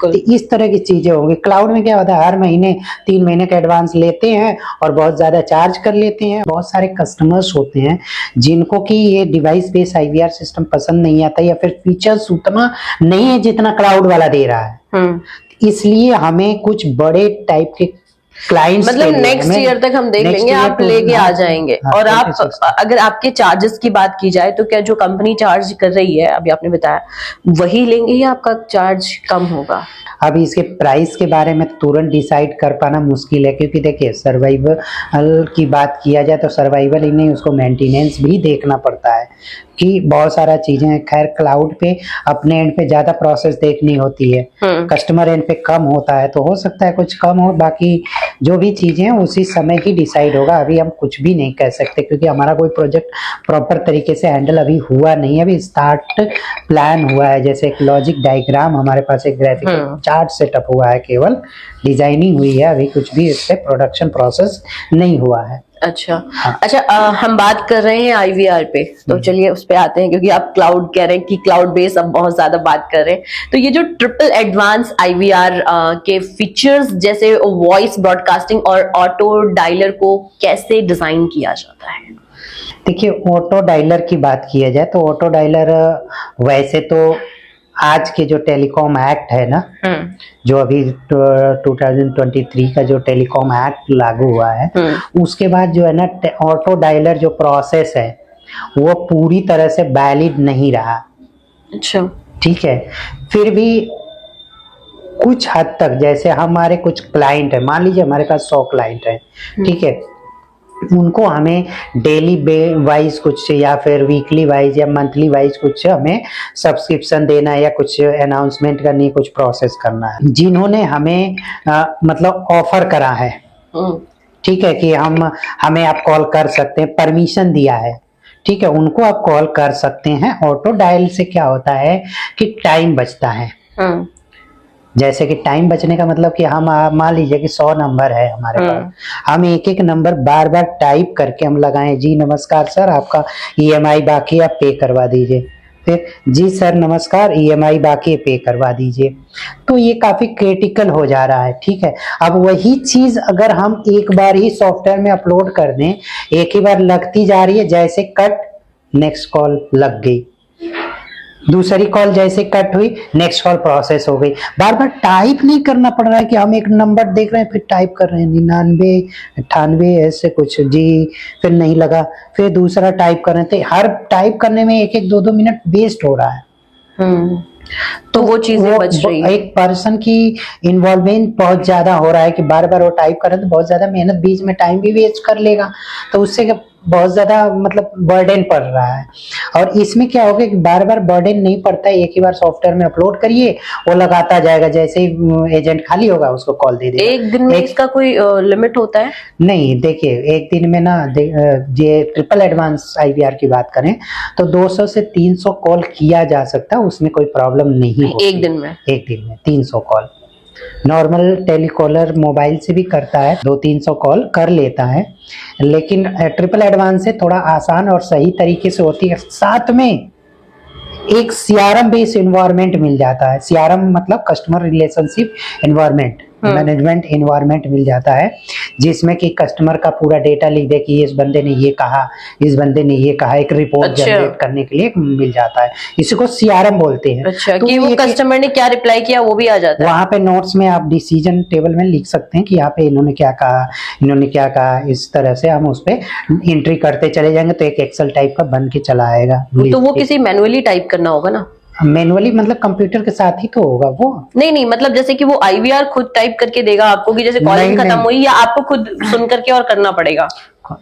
तो इस तरह की चीजें होंगी। क्लाउड में क्या होता है, हर महीने 3 महीने का एडवांस लेते हैं और बहुत ज्यादा चार्ज कर लेते हैं। बहुत सारे कस्टमर्स होते हैं जिनको कि ये डिवाइस बेस्ड आईवीआर सिस्टम पसंद नहीं आता, या फिर फीचर्स उतना नहीं है जितना क्लाउड वाला दे रहा है। इसलिए हमें कुछ बड़े टाइप के क्लाइंट्स मतलब नेक्स्ट ईयर तक हम देख लेंगे, आप लेके आ जाएंगे। और आप 26 अगर आपके चार्जेस की बात की जाए तो क्या जो कंपनी चार्ज कर रही है, अभी आपने बताया, वही लेंगे या आपका चार्ज कम होगा? अभी इसके प्राइस के बारे में तुरंत डिसाइड कर पाना मुश्किल है, क्योंकि देखिए सर्वाइवल की बात किया जाए तो सर्वाइवल ही नहीं, उसको मेंटेनेंस भी देखना पड़ता है कि बहुत सारा चीजें हैं। खैर क्लाउड पे अपने एंड पे ज्यादा प्रोसेस देखनी होती है, कस्टमर एंड पे कम होता है, तो हो सकता है कुछ कम हो, बाकी जो भी चीजें हैं उसी समय ही डिसाइड होगा। अभी हम कुछ भी नहीं कह सकते क्योंकि हमारा कोई प्रोजेक्ट प्रॉपर तरीके से हैंडल अभी हुआ नहीं है, अभी स्टार्ट प्लान हुआ है। जैसे एक लॉजिक डायग्राम हमारे पास, एक ग्राफिकल चार्ट सेटअप हुआ है, केवल डिजाइनिंग हुई है, अभी कुछ भी इस पे प्रोडक्शन प्रोसेस नहीं हुआ है। अच्छा अच्छा, हम बात कर रहे हैं आईवीआर पे, तो चलिए उस पे आते हैं, क्योंकि आप क्लाउड कह रहे हैं कि क्लाउड बेस अब बहुत ज्यादा बात कर रहे हैं। तो ये जो ट्रिपल एडवांस आईवीआर के फीचर्स जैसे वॉइस ब्रॉडकास्टिंग और ऑटो डायलर को कैसे डिजाइन किया जाता है? देखिए ऑटो डायलर की बात किया जाए तो ऑटो डायलर वैसे तो आज के जो टेलीकॉम एक्ट है ना, जो अभी 2023 का जो टेलीकॉम एक्ट लागू हुआ है, उसके बाद जो है ना ऑटो डायलर जो प्रोसेस है वो पूरी तरह से वैलिड नहीं रहा। अच्छा, ठीक है, फिर भी कुछ हद तक, जैसे हमारे कुछ क्लाइंट है, मान लीजिए हमारे पास 100 क्लाइंट है, ठीक है, उनको हमें डेली वाइज कुछ या फिर वीकली वाइज या मंथली वाइज कुछ हमें सब्सक्रिप्शन देना है या कुछ अनाउंसमेंट करनी है, कुछ प्रोसेस करना है। जिन्होंने हमें मतलब ऑफर करा है, ठीक है, कि हमें आप कॉल कर सकते हैं, परमिशन दिया है, ठीक है, उनको आप कॉल कर सकते हैं। ऑटो डायल से क्या होता है कि टाइम बचता है। जैसे कि टाइम बचने का मतलब कि हम मान लीजिए कि 100 नंबर है हमारे पास, हम एक एक नंबर बार बार टाइप करके हम लगाएं, जी नमस्कार सर आपका ईएमआई बाकी आप पे करवा दीजिए, फिर जी सर नमस्कार ईएमआई बाकी पे करवा दीजिए, तो ये काफी क्रिटिकल हो जा रहा है। ठीक है, अब वही चीज अगर हम एक बार ही सॉफ्टवेयर में अपलोड कर दें, एक ही बार लगती जा रही है, जैसे कट नेक्स्ट कॉल लग गई, दूसरी कॉल जैसे कट हुई नेक्स्ट कॉल प्रोसेस हो गई, बार बार टाइप नहीं करना पड़ रहा है कि हम एक नंबर देख रहे हैं फिर टाइप कर रहे हैं 99 98 ऐसे कुछ जी, फिर नहीं लगा, फिर दूसरा टाइप कर रहे थे, हर टाइप करने में एक एक 2-2 मिनट वेस्ट हो रहा है। तो वो चीजें बच रही है। एक पर्सन की इन्वॉल्वमेंट बहुत ज्यादा हो रहा है कि बार बार वो टाइप कर रहे हैं, तो बहुत ज्यादा मेहनत, बीच में टाइम भी वेस्ट कर लेगा, तो उससे बहुत ज्यादा मतलब बर्डन पड़ रहा है। और इसमें क्या होगा कि बार बार बर्डन नहीं पड़ता है, एक ही बार सॉफ्टवेयर में अपलोड करिए, वो लगाता जाएगा, जैसे ही एजेंट खाली होगा उसको कॉल दे देगा। एक दिन में इसका कोई लिमिट होता है? नहीं, देखिए एक दिन में ना, ये ट्रिपल एडवांस आईवीआर की बात करें तो 200 से 300 कॉल किया जा सकता है, उसमें कोई प्रॉब्लम नहीं होती। एक दिन में? एक दिन में 300 कॉल। नॉर्मल टेलीकॉलर मोबाइल से भी करता है, 200-300 कॉल कर लेता है, लेकिन ट्रिपल एडवांस से थोड़ा आसान और सही तरीके से होती है। साथ में एक सीआरएम बेस्ड एनवायरनमेंट मिल जाता है, सीआरएम मतलब customer relationship environment, management environment मिल जाता है, जिसमें कि कस्टमर का पूरा डेटा लिख दे कि इस बंदे ने ये कहा, इस बंदे ने ये कहा, एक रिपोर्ट जनरेट करने के लिए मिल जाता है, इसी को सीआरएम बोलते हैं। अच्छा, कि वो कस्टमर ने क्या रिप्लाई किया वो भी आ जाता है वहां पे। नोट्स में आप डिसीजन टेबल में लिख सकते हैं कि यहाँ पे इन्होंने क्या कहा, इन्होंने क्या कहा, इस तरह से हम उस पे एंट्री करते चले जाएंगे, तो एक एक्सेल टाइप का बन के चला आएगा। तो वो किसी मैनुअली टाइप करना होगा ना? मैनुअली मतलब कंप्यूटर के साथ ही तो होगा वो। नहीं, मतलब जैसे कि वो आईवीआर खुद टाइप करके देगा आपको, कि जैसे कॉलिंग खत्म हुई, या आपको खुद सुन करके और करना पड़ेगा?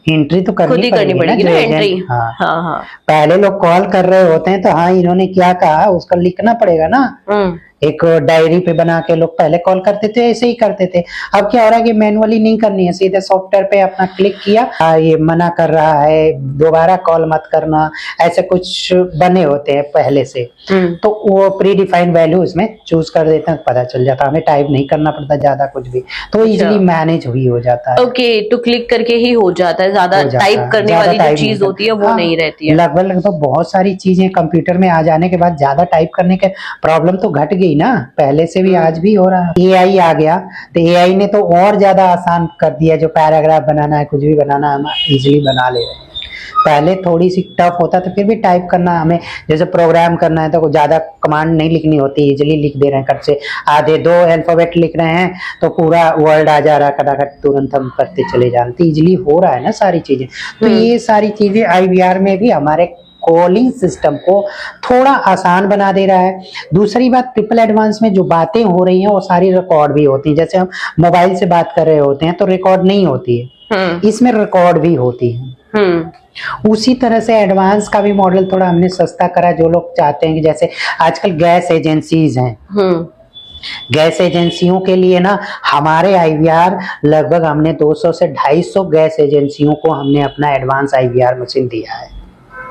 एंट्री तो खुद ही करनी पड़ेगी ना एंट्री। हाँ। पहले लोग कॉल कर रहे होते हैं तो हाँ इन्होंने क्या कहा उसका लिखना पड़ेगा ना, एक डायरी पे बना के लोग पहले कॉल करते थे, ऐसे ही करते थे। अब क्या हो रहा है कि मैनुअली नहीं करनी है, सीधे सॉफ्टवेयर पे अपना क्लिक किया, ये मना कर रहा है, दोबारा कॉल मत करना, ऐसे कुछ बने होते हैं पहले से, तो वो प्री डिफाइंड वैल्यू उसमें चूज कर देते हैं, पता चल जाता है, हमें टाइप नहीं करना पड़ता ज्यादा कुछ भी, तो इजिली मैनेज हुई हो जाता है। ओके, तो क्लिक करके ही हो जाता है, ज्यादा टाइप करने वाली जो चीज होती है वो नहीं रहती है। लगभग बहुत सारी चीजें कंप्यूटर में आ जाने के बाद ज्यादा टाइप करने के प्रॉब्लम तो घट गई ना, पहले से भी आज भी हो रहा है। एआई आ गया तो एआई ने तो और ज्यादा आसान कर दिया, जो पैराग्राफ बनाना है, कुछ भी बनाना है, हम इजिली बना ले रहे हैं। पहले थोड़ी सी टफ होता तो फिर भी टाइप करना हमें, जैसे प्रोग्राम करना है तो ज्यादा कमांड नहीं लिखनी होती, इजिली लिख दे रहे हैं कट से, आधे 2 अल्फाबेट लिख रहे हैं तो पूरा वर्ड आ जा रहा है, खटाखट तुरंत हम करते चले जा रहे हैं, तो इजिली हो रहा है ना सारी चीजें। तो ये सारी चीजें आईवीआर में भी हमारे कॉलिंग सिस्टम को थोड़ा आसान बना दे रहा है। दूसरी बात, ट्रिपल एडवांस में जो बातें हो रही हैं वो सारी रिकॉर्ड भी होती हैं, जैसे हम मोबाइल से बात कर रहे होते हैं तो रिकॉर्ड नहीं होती है, इसमें रिकॉर्ड भी होती है। उसी तरह से एडवांस का भी मॉडल थोड़ा हमने सस्ता करा, जो लोग चाहते हैं कि जैसे आजकल गैस एजेंसीज हैं, गैस एजेंसियों के लिए ना हमारे आईवीआर लगभग हमने 200 से 250 गैस एजेंसियों को हमने अपना एडवांस आईवीआर मशीन दिया है।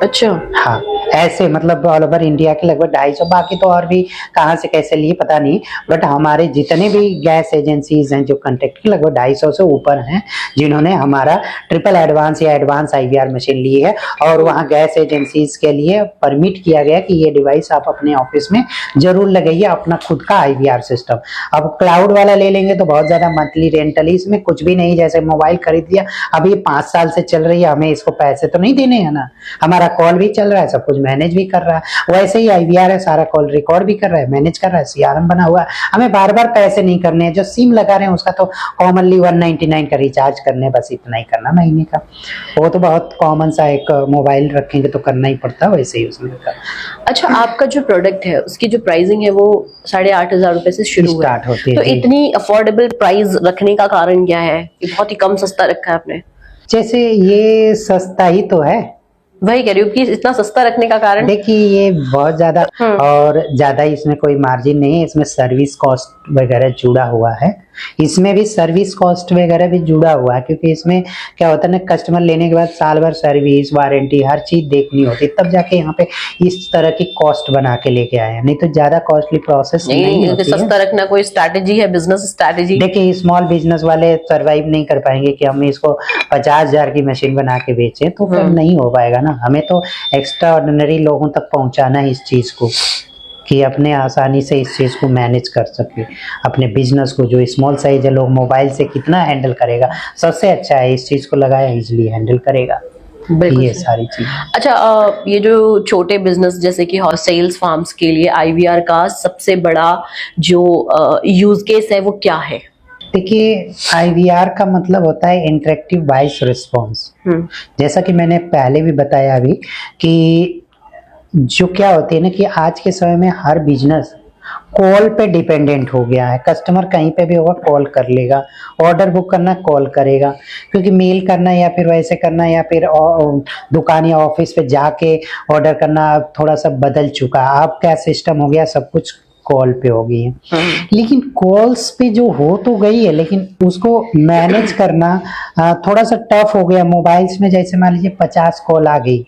अच्छा, हाँ, ऐसे मतलब ऑल ओवर इंडिया के लगभग 250, बाकी तो और भी कहाँ से कैसे लिए पता नहीं, बट हमारे जितने भी गैस एजेंसीज हैं जो कांटेक्ट के लगभग 250 से ऊपर हैं जिन्होंने हमारा ट्रिपल एडवांस या एडवांस आईवीआर मशीन ली है, और वहाँ गैस एजेंसीज के लिए परमिट किया गया कि ये डिवाइस आप अपने ऑफिस में जरूर लगाइए, अपना खुद का आईवीआर सिस्टम। अब क्लाउड वाला ले लेंगे तो बहुत ज्यादा मंथली रेंटल, इसमें कुछ भी नहीं, जैसे मोबाइल खरीद लिया, अब ये 5 साल से चल रही है, हमें इसको पैसे तो नहीं देने हैं ना, हमारा कॉल भी चल रहा है, सब कुछ मैनेज भी कर रहा है, वैसे ही आईवीआर है, सारा कॉल रिकॉर्ड भी कर रहा है, मैनेज कर रहा है, सीआरएम बना हुआ है, हमें बार बार पैसे नहीं करने हैं। जो सिम लगा रहे हैं उसका तो कॉमनली 199 का रिचार्ज करने, बस इतना ही करना महीने का, वो तो बहुत कॉमन सा, एक मोबाइल रखेंगे तो करना ही पड़ता है, वैसे ही उसमें का। अच्छा, आपका जो प्रोडक्ट है उसकी जो प्राइसिंग है वो 8,500 रुपए से शुरू स्टार्ट होती है, तो इतनी अफोर्डेबल प्राइस रखने का कारण क्या है? ये बहुत ही कम सस्ता रखा है आपने। जैसे ये सस्ता ही तो है, वही कह रही हूँ कि इतना सस्ता रखने का कारण। देखिए ये बहुत ज्यादा और ज्यादा इसमें कोई मार्जिन नहीं है, इसमें सर्विस कॉस्ट वगैरह जुड़ा हुआ है, इसमें भी सर्विस कॉस्ट वगैरह भी जुड़ा हुआ है, क्योंकि इसमें क्या होता है ना, कस्टमर लेने के बाद साल भर सर्विस वारंटी हर चीज देखनी होती है, तब जाके यहाँ पे इस तरह की कॉस्ट बना के लेके आए हैं, नहीं तो ज्यादा कॉस्टली प्रोसेस नहीं होती है। सस्ता रखना कोई स्ट्रैटेजी है, बिजनेस स्ट्रैटेजी? देखिए स्मॉल बिजनेस वाले सरवाइव नहीं कर पाएंगे कि हम इसको 50,000 की मशीन बना के बेचें, तो फिर नहीं हो पाएगा ना, हमें तो एक्स्ट्रा ऑर्डिनरी लोगों तक पहुंचाना है इस चीज को, कि अपने आसानी से इस चीज को मैनेज कर सके, अपने बिजनेस को, जो स्मॉल साइज है, लोग मोबाइल से कितना हैंडल करेगा, सबसे अच्छा है इस चीज को लगाया, इजिली हैंडल करेगा, ये सारी चीज। अच्छा, ये जो छोटे बिजनेस जैसे कि सेल्स फार्म्स के लिए आईवीआर का सबसे बड़ा जो यूज केस है वो क्या है? देखिए आईवीआर का मतलब होता है इंटरेक्टिव वॉइस रिस्पॉन्स, जैसा कि मैंने पहले भी बताया अभी कि जो क्या होती है ना कि आज के समय में हर बिजनेस कॉल पे डिपेंडेंट हो गया है, कस्टमर कहीं पे भी होगा कॉल कर लेगा, ऑर्डर बुक करना कॉल करेगा, क्योंकि मेल करना या फिर वैसे करना या फिर दुकान या ऑफिस पे जाके ऑर्डर करना थोड़ा सा बदल चुका है, अब क्या सिस्टम हो गया, सब कुछ कॉल पे हो गई है। लेकिन कॉल्स पे जो हो तो गई है, लेकिन उसको मैनेज करना थोड़ा सा टफ हो गया। मोबाइल्स में जैसे मान लीजिए 50 कॉल आ गई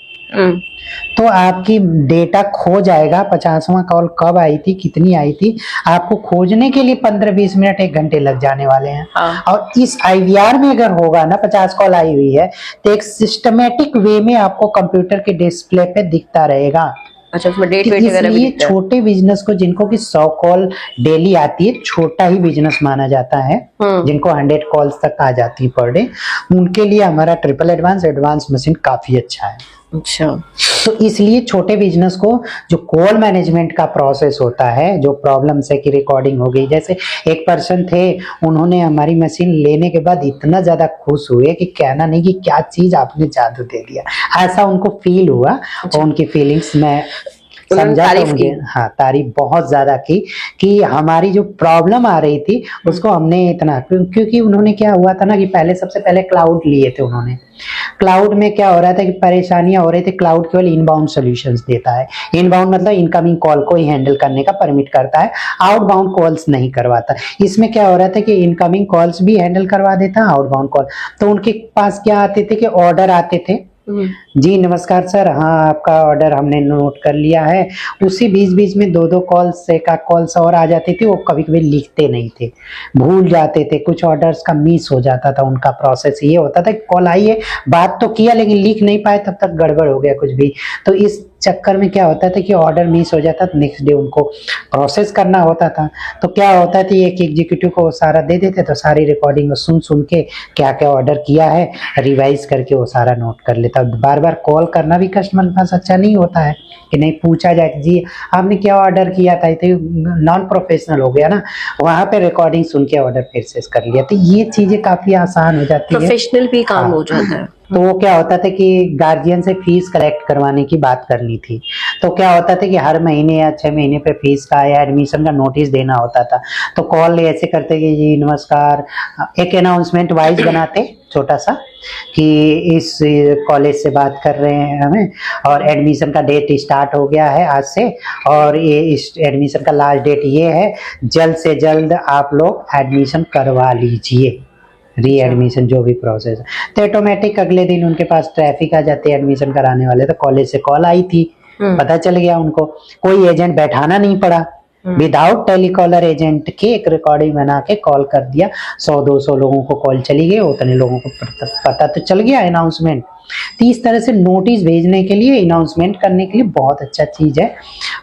तो आपकी डेटा खो जाएगा, 50वां कॉल कब आई थी, कितनी आई थी, आपको खोजने के लिए 15-20 मिनट 1 घंटे लग जाने वाले हैं। और इस आईवीआर में अगर होगा ना 50 कॉल आई हुई है तो एक सिस्टमेटिक वे में आपको कंप्यूटर के डिस्प्ले पे दिखता रहेगा। अच्छा, उसमें डेट वेट वगैरह भी दिखता है। छोटे बिजनेस को, जिनको कि 100 कॉल डेली आती है, छोटा ही बिजनेस माना जाता है, जिनको 100 कॉल्स तक आ जाती है पर डे, उनके लिए हमारा ट्रिपल एडवांस मशीन काफी अच्छा है। अच्छा, तो इसलिए छोटे बिजनेस को जो कॉल मैनेजमेंट का प्रोसेस होता है, जो प्रॉब्लम्स है कि रिकॉर्डिंग हो गई, जैसे एक पर्सन थे, उन्होंने हमारी मशीन लेने के बाद इतना ज्यादा खुश हुए कि कहना नहीं कि क्या चीज आपने जादू दे दिया, ऐसा उनको फील हुआ। और उनकी फीलिंग्स में समझा तो मुझे, हाँ, तारीफ बहुत ज्यादा की कि हमारी जो प्रॉब्लम आ रही थी उसको हमने इतना, क्योंकि उन्होंने क्या हुआ था ना कि पहले सबसे पहले क्लाउड लिए थे उन्होंने। क्लाउड में क्या हो रहा था कि परेशानियां हो रही थी, क्लाउड केवल इनबाउंड सॉल्यूशंस देता है, इनबाउंड मतलब इनकमिंग कॉल को ही हैंडल करने का परमिट करता है, आउटबाउंड कॉल्स नहीं करवाता। इसमें क्या हो रहा था कि इनकमिंग कॉल्स भी हैंडल करवा देता, आउटबाउंड कॉल। तो उनके पास क्या आते थे कि ऑर्डर आते थे, जी नमस्कार सर, हाँ आपका ऑर्डर हमने नोट कर लिया है, उसी बीच में 2-2 कॉल्स, एक कॉल्स और आ जाती थी, वो कभी कभी लिखते नहीं थे, भूल जाते थे, कुछ ऑर्डर्स का मिस हो जाता था। उनका प्रोसेस ये होता था कि कॉल आई है, बात तो किया लेकिन लिख नहीं पाए, तब तक गड़बड़ हो गया कुछ भी। तो इस चक्कर में क्या होता था कि ऑर्डर मिस हो जाता था, नेक्स्ट डे उनको प्रोसेस करना होता था। तो क्या होता था, एक एग्जीक्यूटिव को सारा दे देते तो सारी रिकॉर्डिंग सुन सुन के क्या क्या ऑर्डर किया है रिवाइज करके वो सारा नोट कर लेता। बार बार कॉल करना भी कस्टमर के पास अच्छा नहीं होता है कि नहीं पूछा जाए कि जी आपने क्या ऑर्डर किया था, तो नॉन प्रोफेशनल हो गया ना। वहां पे रिकॉर्डिंग सुन के ऑर्डर फिर से कर लिया, तो ये चीजें काफी आसान हो जाती है, प्रोफेशनल भी काम हाँ। हो जाता है। तो वो क्या होता था कि गार्जियन से फीस कलेक्ट करवाने की बात करनी थी, तो क्या होता था कि हर महीने या 6 महीने पे फीस का या एडमिशन का नोटिस देना होता था। तो कॉल ऐसे करते कि जी नमस्कार, एक अनाउंसमेंट वाइज बनाते छोटा सा कि इस कॉलेज से बात कर रहे हैं हमें, और एडमिशन का डेट स्टार्ट हो गया है आज से, और ये इस एडमिशन का लास्ट डेट ये है, जल्द से जल्द आप लोग एडमिशन करवा लीजिए, री एडमिशन जो भी प्रोसेस है। तो ऑटोमेटिक अगले दिन उनके पास ट्रैफिक आ जाती है एडमिशन कराने वाले। तो कॉलेज से कॉल आई थी, पता चल गया उनको, कोई एजेंट बैठाना नहीं पड़ा, विदाउट टेलीकॉलर एजेंट के एक रिकॉर्डिंग बना के कॉल कर दिया, 100-200 लोगों को कॉल चली गई, उतने लोगों को पता तो चल गया अनाउंसमेंट। तो इस तरह से नोटिस भेजने के लिए, अनाउंसमेंट करने के लिए बहुत अच्छा चीज है।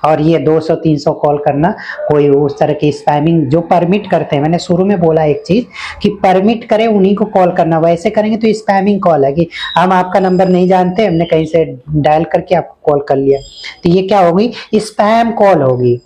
और ये 200-300 कॉल करना, कोई उस तरह की स्पैमिंग जो परमिट करते हैं, मैंने शुरू में बोला एक चीज कि परमिट करे उन्हीं को कॉल करना, वैसे करेंगे तो स्पैमिंग कॉल है कि हम आपका नंबर नहीं जानते, हमने कहीं से डायल करके आपको कॉल कर लिया, तो ये क्या होगी, स्पैम कॉल होगी।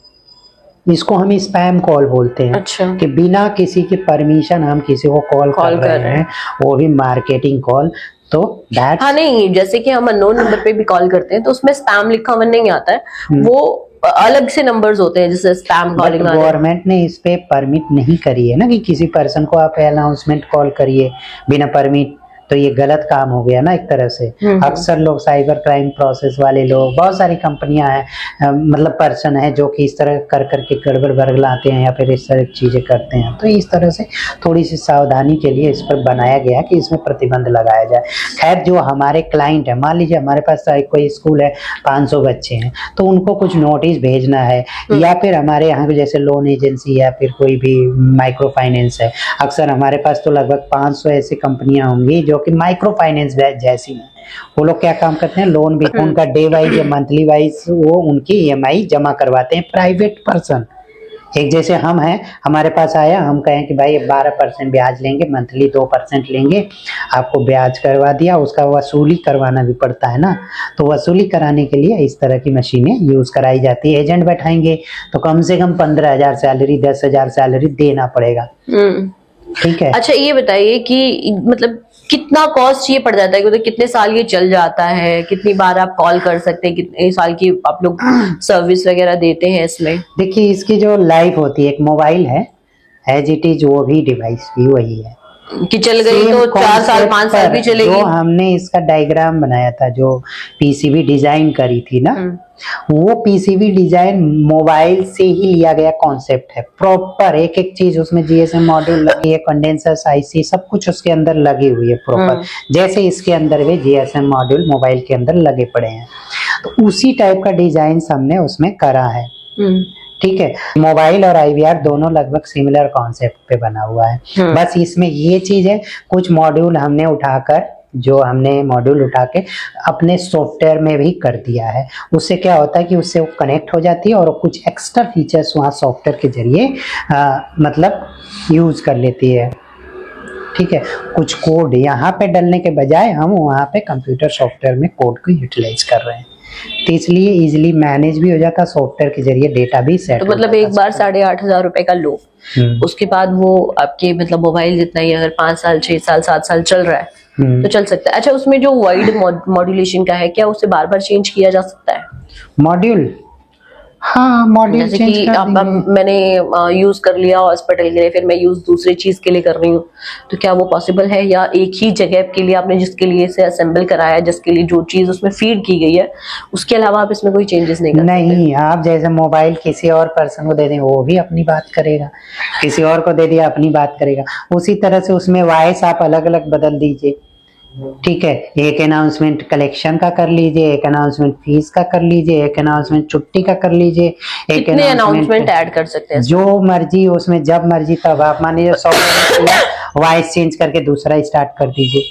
इसको हम स्पैम कॉल बोलते हैं। अच्छा। कि बिना किसी की परमिशन हम किसी को कॉल कर रहे हैं, वो भी मार्केटिंग कॉल। तो हाँ नहीं, जैसे कि हम अननोन नंबर पे भी कॉल करते हैं तो उसमें स्पैम लिखा हुआ नहीं आता है, वो अलग से नंबर्स होते हैं जैसे स्पैम कॉलिंग। गवर्नमेंट ने इस पे परमिट नहीं करी है ना कि किसी पर्सन को आप अनाउंसमेंट कॉल करिए बिना परमिट, तो ये गलत काम हो गया ना एक तरह से। अक्सर लोग साइबर क्राइम प्रोसेस वाले लोग, बहुत सारी कंपनियां हैं, मतलब पर्सन है जो कि इस तरह कर करके गड़बड़ बरगलाते हैं या फिर इस तरह की चीजें करते हैं। तो इस तरह से थोड़ी सी सावधानी के लिए इस पर बनाया गया कि इसमें प्रतिबंध लगाया जाए। खैर जो हमारे क्लाइंट है, मान लीजिए हमारे पास कोई स्कूल है, 500 बच्चे हैं, तो उनको कुछ नोटिस भेजना है, या फिर हमारे यहाँ जैसे लोन एजेंसी या फिर कोई भी माइक्रो फाइनेंस है, अक्सर हमारे पास तो लगभग 500 ऐसी कंपनियां होंगी जो कि माइक्रो फाइनेंस जैसी हैं। वो लोग क्या काम करते हैं, लोन भी उनका डे वाइज या मंथली वाइज वो उनकी ईएमआई जमा करवाते हैं। प्राइवेट पर्सन एक जैसे हम हैं, हमारे पास आया, हम कहें कि भाई 12% ब्याज लेंगे, मंथली 2% लेंगे, आपको ब्याज करवा दिया, उसका वसूली करवाना भी पड़ता है ना। तो वसूली कराने के लिए इस तरह की मशीनें यूज कराई जाती है। एजेंट बैठाएंगे तो कम से कम 15,000 सैलरी, 10,000 सैलरी देना पड़ेगा। ठीक है। अच्छा ये बताइए कि मतलब कितना कॉस्ट ये पड़ जाता है, मतलब कितने साल ये चल जाता है, कितनी बार आप कॉल कर सकते हैं, कितने साल की आप लोग सर्विस वगैरह देते हैं इसमें? देखिए इसकी जो लाइफ होती है, एक मोबाइल है एज इट इज, वो भी डिवाइस भी वही है कि चल गई तो 4 साल 5 साल भी चलेगी। जो हमने इसका डायग्राम बनाया था, जो पीसीबी डिजाइन करी थी ना, वो पीसीबी डिजाइन मोबाइल से ही लिया गया कॉन्सेप्ट है। प्रॉपर एक एक चीज उसमें जीएसएम मॉड्यूल लगी है, कंडेंसर आईसी सब कुछ उसके अंदर लगी हुई है प्रॉपर, जैसे इसके अंदर भी जीएसएम मॉड्यूल मोबाइल के अंदर लगे पड़े हैं। तो उसी टाइप का डिजाइन हमने उसमें करा है। ठीक है। मोबाइल और आईवीआर दोनों लगभग सिमिलर कॉन्सेप्ट पे बना हुआ है। बस इसमें ये चीज है, कुछ मॉड्यूल हमने उठा के अपने सॉफ्टवेयर में भी कर दिया है। उससे क्या होता है कि उससे वो कनेक्ट हो जाती है और कुछ एक्स्ट्रा फीचर्स वहाँ सॉफ्टवेयर के जरिए मतलब यूज कर लेती है। ठीक है। कुछ कोड यहाँ पे डालने के बजाय हम वहाँ पे कंप्यूटर सॉफ्टवेयर में कोड को यूटिलाइज कर रहे हैं, तो इसलिए इजीली मैनेज भी हो जाता है सॉफ्टवेयर के जरिए, डेटा भी सेट। तो मतलब एक बार 8,500 रुपए का लो, उसके बाद वो आपके मतलब मोबाइल जितना ही अगर 5 साल 6 साल 7 साल चल रहा है तो चल सकता है। अच्छा उसमें जो वाइड मॉड्यूलेशन का है, क्या उसे बार बार चेंज किया जा सकता है मॉड्यूल? हाँ मॉड्यूल जैसे चेंज कि कर देंगे। मैंने यूज कर लिया हॉस्पिटल के लिए, फिर मैं यूज दूसरी चीज के लिए कर रही हूँ, तो क्या वो पॉसिबल है, या एक ही जगह के लिए आपने जिसके लिए इसे असेंबल कराया, जिसके लिए जो चीज उसमें फीड की गई है, उसके अलावा आप इसमें कोई चेंजेस नहीं कर सकते? नहीं, आप जैसे मोबाइल किसी और पर्सन को दे दें वो भी अपनी बात करेगा, किसी और को दे दिया अपनी बात करेगा। उसी तरह से उसमें वॉइस आप अलग अलग बदल दीजिए। ठीक है। एक अनाउंसमेंट कलेक्शन का कर लीजिए, एक अनाउंसमेंट फीस का कर लीजिए, एक अनाउंसमेंट छुट्टी का कर लीजिए, एक कितने अनाउंसमेंट ऐड कर सकते हैं? जो मर्जी उसमें, जब मर्जी तब। आप मान लीजिए 100 वॉइस चेंज करके दूसरा स्टार्ट कर दीजिए,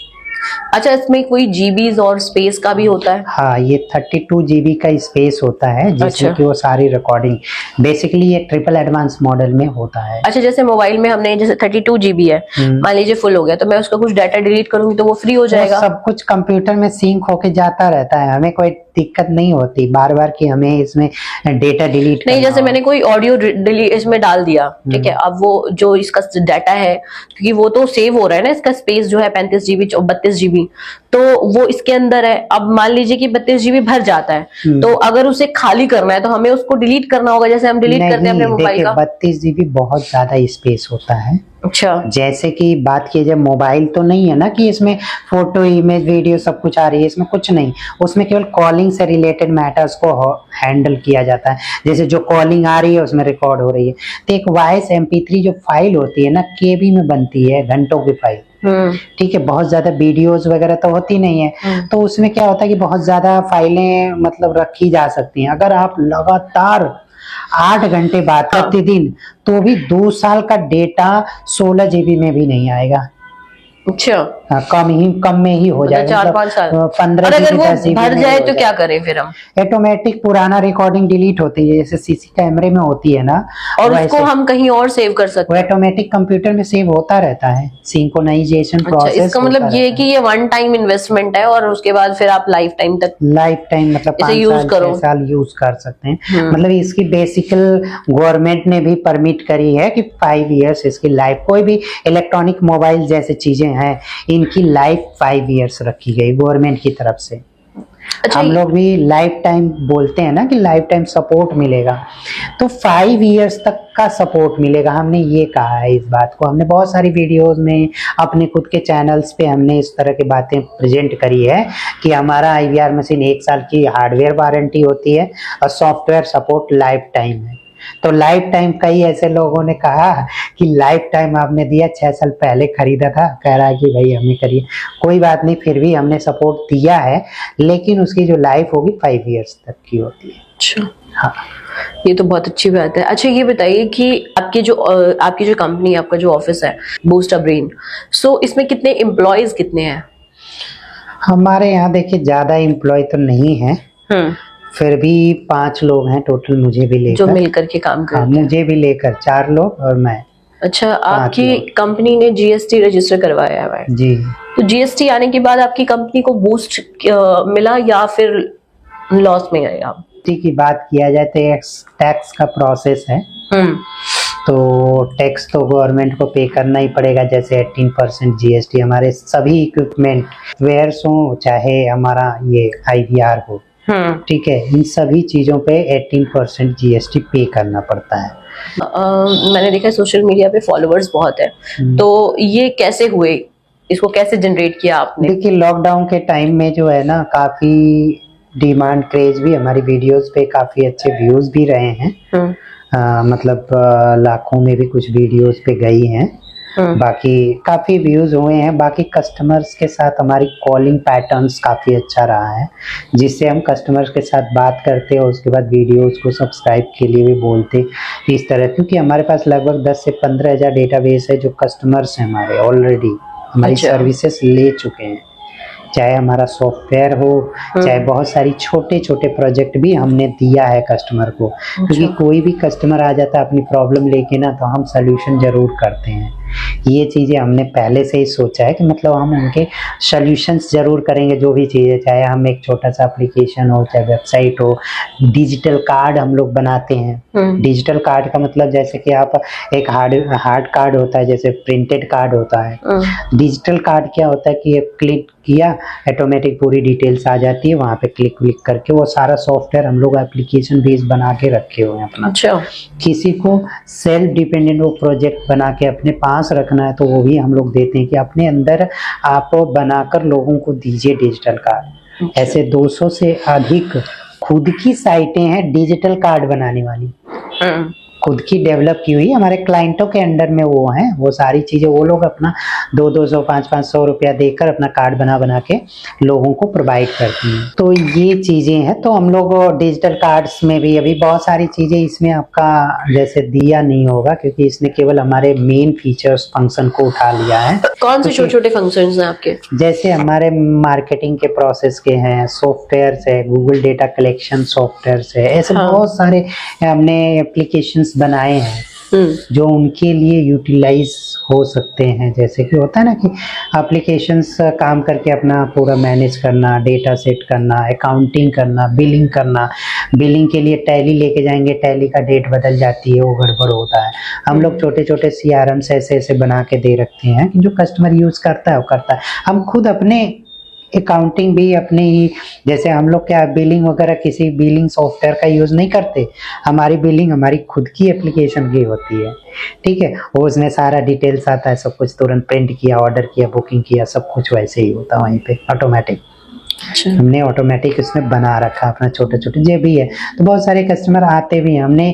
अच्छा, इसमें कोई जीबीज और स्पेस का भी होता है? हाँ, ये 32 GB का स्पेस होता है जिसमें अच्छा। कि वो सारी रिकॉर्डिंग, बेसिकली ये ट्रिपल एडवांस मॉडल में होता है। अच्छा, जैसे मोबाइल में हमने जैसे 32 जीबी है, मान लीजिए फुल हो गया, तो मैं उसका कुछ डाटा डिलीट करूंगी तो वो फ्री हो जाएगा? सब कुछ कंप्यूटर में सिंक होके जाता रहता है, हमें कोई दिक्कत नहीं होती बार बार कि हमें इसमें डेटा डिलीट नहीं, जैसे मैंने कोई ऑडियो डिलीट इसमें डाल दिया, ठीक है, अब वो जो इसका डाटा है, क्योंकि वो तो सेव हो रहा है ना, इसका स्पेस जो है 35 GB 32 GB, तो वो इसके अंदर है। अब मान लीजिए कि 32 GB भर जाता है, तो अगर उसे खाली करना है तो हमें उसको डिलीट करना होगा, जैसे हम डिलीट करते हैं अपने मोबाइल का। 32 GB बहुत ज्यादा स्पेस होता है। अच्छा, जैसे कि बात की जाए, मोबाइल तो नहीं है ना कि इसमें फोटो इमेज वीडियो सब कुछ आ रही है, इसमें कुछ नहीं, उसमें केवल कॉलिंग से रिलेटेड मैटर्स को हैंडल किया जाता है। जैसे जो कॉलिंग आ रही है उसमें रिकॉर्ड हो रही है, तो एक वॉइस MP3 जो फाइल होती है ना, KB में बनती है, घंटों की फाइल, ठीक है, बहुत ज्यादा वीडियोस वगैरह तो होती नहीं है, तो उसमें क्या होता है कि बहुत ज्यादा फाइलें मतलब रखी जा सकती हैं। अगर आप लगातार 8 घंटे बात करते दिन, तो भी 2 साल का डेटा 16 GB में भी नहीं आएगा। अच्छा, कम में ही हो जाएगा, 4-5 साल। 15 और अगर GB वो 10 GB भर में जाए हो तो क्या करें फिर हम? ऑटोमेटिक पुराना रिकॉर्डिंग डिलीट होती है, जैसे CC कैमरे में होती है ना, और उसको हम कहीं और सेव कर सकते वो हैं? ऑटोमेटिक कंप्यूटर में सेव होता रहता है, सिंक्रोनाइजेशन अच्छा, प्रोसेस। इसका मतलब ये है कि ये वन टाइम इन्वेस्टमेंट है और उसके बाद फिर आप लाइफ टाइम तक मतलब 5 साल 6 साल यूज कर सकते हैं। मतलब इसकी बेसिकल गवर्नमेंट ने भी परमिट करी है कि 5 इयर्स इसकी लाइफ, कोई भी इलेक्ट्रॉनिक मोबाइल जैसे चीजें हैं इनकी लाइफ 5 इयर्स रखी गई गवर्नमेंट की तरफ से। अच्छा, हम लोग भी लाइफ टाइम बोलते हैं ना कि लाइफ टाइम सपोर्ट मिलेगा, तो 5 इयर्स तक का सपोर्ट मिलेगा, हमने ये कहा है। इस बात को हमने बहुत सारी वीडियोस में अपने खुद के चैनल्स पे हमने इस तरह की बातें प्रेजेंट करी है कि हमारा IVR मशीन 1 साल की हार्डवेयर वारंटी होती है और सॉफ्टवेयर सपोर्ट लाइफ टाइम है। तो लाइफ टाइम, कई ऐसे लोगों ने कहा कि लाइफ टाइम आपने दिया, 6 साल पहले खरीदा था, कह रहा है कि भाई हमें करिए, कोई बात नहीं, फिर भी हमने सपोर्ट दिया है, लेकिन उसकी जो लाइफ होगी 5 इयर्स तक की होती है। अच्छा, हाँ, ये तो बहुत अच्छी बात है। अच्छा, ये बताइए कि आपकी जो कंपनी, आपका जो ऑफिस है बूस्ट अ ब्रेन, सो इसमें कितने एम्प्लॉयज कितने हैं? हमारे यहाँ देखिए ज्यादा एम्प्लॉय तो नहीं है, फिर भी 5 लोग हैं टोटल, मुझे भी लेकर, जो मिलकर के काम करते हैं। मुझे भी लेकर 4 लोग और मैं। अच्छा, आपकी कंपनी ने GST रजिस्टर करवाया है? जी। तो GST आने के बाद आपकी कंपनी को बूस्ट मिला या फिर लॉस में गए आप? की बात किया जाए तो टैक्स का प्रोसेस है, तो टैक्स तो गवर्नमेंट को पे करना ही पड़ेगा। जैसे 18% GST हमारे सभी इक्विपमेंट, वेयर्स हो चाहे हमारा ये IVR हो, ठीक है, इन सभी चीजों पे 18% GST पे करना पड़ता है। मैंने देखा सोशल मीडिया पे फॉलोअर्स बहुत है, तो ये कैसे हुए, इसको कैसे जनरेट किया आपने? देखिए लॉकडाउन के टाइम में जो है ना, काफी डिमांड, क्रेज भी, हमारी वीडियोस पे काफी अच्छे व्यूज भी रहे हैं। मतलब लाखों में भी कुछ वीडियोस पे गई हैं, बाकी काफी व्यूज हुए हैं। बाकी कस्टमर्स के साथ हमारी कॉलिंग पैटर्न्स काफी अच्छा रहा है, जिससे हम कस्टमर्स के साथ बात करते हैं, उसके बाद वीडियोस को सब्सक्राइब के लिए भी बोलते इस तरह, क्योंकि हमारे पास लगभग 10 से 15 हजार डेटाबेस है जो कस्टमर्स हैं हमारे ऑलरेडी हमारी सर्विसेज ले चुके हैं, चाहे हमारा सॉफ्टवेयर हो, चाहे बहुत सारी छोटे छोटे प्रोजेक्ट भी हमने दिया है कस्टमर को, क्योंकि कोई भी कस्टमर आ जाता है अपनी प्रॉब्लम लेके ना, तो हम सोल्यूशन जरूर करते हैं। ये चीजें हमने पहले से ही सोचा है कि मतलब हम उनके सॉल्यूशंस जरूर करेंगे, जो भी चीजें, चाहे हम एक छोटा सा एप्लीकेशन हो, चाहे वेबसाइट हो। डिजिटल कार्ड हम लोग बनाते हैं। डिजिटल कार्ड का मतलब जैसे कि आप एक हार्ड कार्ड होता है, जैसे प्रिंटेड कार्ड होता है, डिजिटल कार्ड क्या होता है कि क्लिक किया, ऑटोमेटिक पूरी डिटेल्स आ जाती है, वहां पे क्लिक करके वो सारा सॉफ्टवेयर हम लोग एप्लीकेशन बेस बना के रखे हुए हैं अपना। अच्छा, किसी को सेल्फ डिपेंडेंट वो प्रोजेक्ट बना के अपने पास रखना है तो वो भी हम लोग देते हैं कि अपने अंदर आप बनाकर लोगों को दीजिए डिजिटल कार्ड। ऐसे 200 से अधिक खुद की साइटें हैं डिजिटल कार्ड बनाने वाली, खुद की डेवलप की हुई, हमारे क्लाइंटों के अंडर में वो हैं, वो सारी चीजें वो लोग अपना 200 500 रुपया देकर अपना कार्ड बना बना के लोगों को प्रोवाइड करती हैं। तो ये चीजें हैं। तो हम लोग डिजिटल कार्ड्स में भी अभी बहुत सारी चीजें इसमें आपका जैसे दिया नहीं होगा, क्योंकि इसने केवल हमारे मेन फीचर्स फंक्शन को उठा लिया है। कौन से छोटे छोटे फंक्शंस हैं आपके? जैसे हमारे मार्केटिंग के प्रोसेस के हैं, सॉफ्टवेयर है, गूगल डेटा कलेक्शन सॉफ्टवेयर है, ऐसे बहुत सारे हमने एप्लीकेशंस बनाए हैं जो उनके लिए यूटिलाइज हो सकते हैं। जैसे कि होता है ना कि एप्लीकेशंस काम करके अपना पूरा मैनेज करना, डेटा सेट करना, अकाउंटिंग करना, बिलिंग करना। बिलिंग के लिए टैली लेके जाएंगे, टैली का डेट बदल जाती है, वो गड़बड़ होता है। हम लोग छोटे छोटे CRMs ऐसे ऐसे बना के दे रखते हैं कि जो कस्टमर यूज करता है वो करता है। हम खुद अपने अकाउंटिंग भी अपने ही, जैसे हम लोग क्या बिलिंग वगैरह किसी बिलिंग सॉफ्टवेयर का यूज़ नहीं करते, हमारी बिलिंग हमारी खुद की एप्लीकेशन की होती है। ठीक है, वो उसमें सारा डिटेल्स आता है, सब कुछ तुरंत प्रिंट किया, ऑर्डर किया, बुकिंग किया, सब कुछ वैसे ही होता है वहीं पे ऑटोमेटिक। हमने ऑटोमेटिक इसमें बना रखा अपना छोटे छोटे जो भी है। तो बहुत सारे कस्टमर आते भी हैं। हमने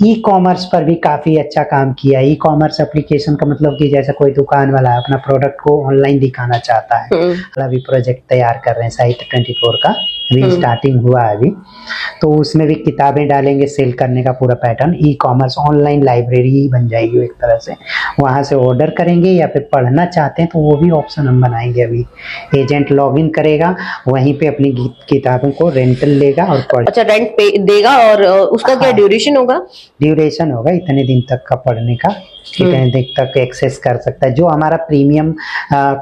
ई-कॉमर्स पर भी काफ़ी अच्छा काम किया। ई-कॉमर्स एप्लीकेशन का मतलब कि जैसे कोई दुकान वाला अपना प्रोडक्ट को ऑनलाइन दिखाना चाहता है, अभी प्रोजेक्ट तैयार कर रहे हैं साहित्य 24 का, अभी स्टार्टिंग हुआ है अभी। तो उसमें भी किताबें डालेंगे, सेल करने का पूरा पैटर्न, ई-कॉमर्स ऑनलाइन लाइब्रेरी बन जाएगी एक तरह से। वहाँ से ऑर्डर करेंगे या फिर पढ़ना चाहते हैं तो वो भी ऑप्शन हम बनाएंगे। अभी एजेंट लॉगिन करेगा, वहीं पे अपनी किताबों को रेंटल लेगा और पढ़। अच्छा, रेंट पे देगा और उसका क्या ड्यूरेशन होगा? ड्यूरेशन होगा इतने दिन तक का पढ़ने का, इतने दिन तक एक्सेस कर सकता है। जो हमारा प्रीमियम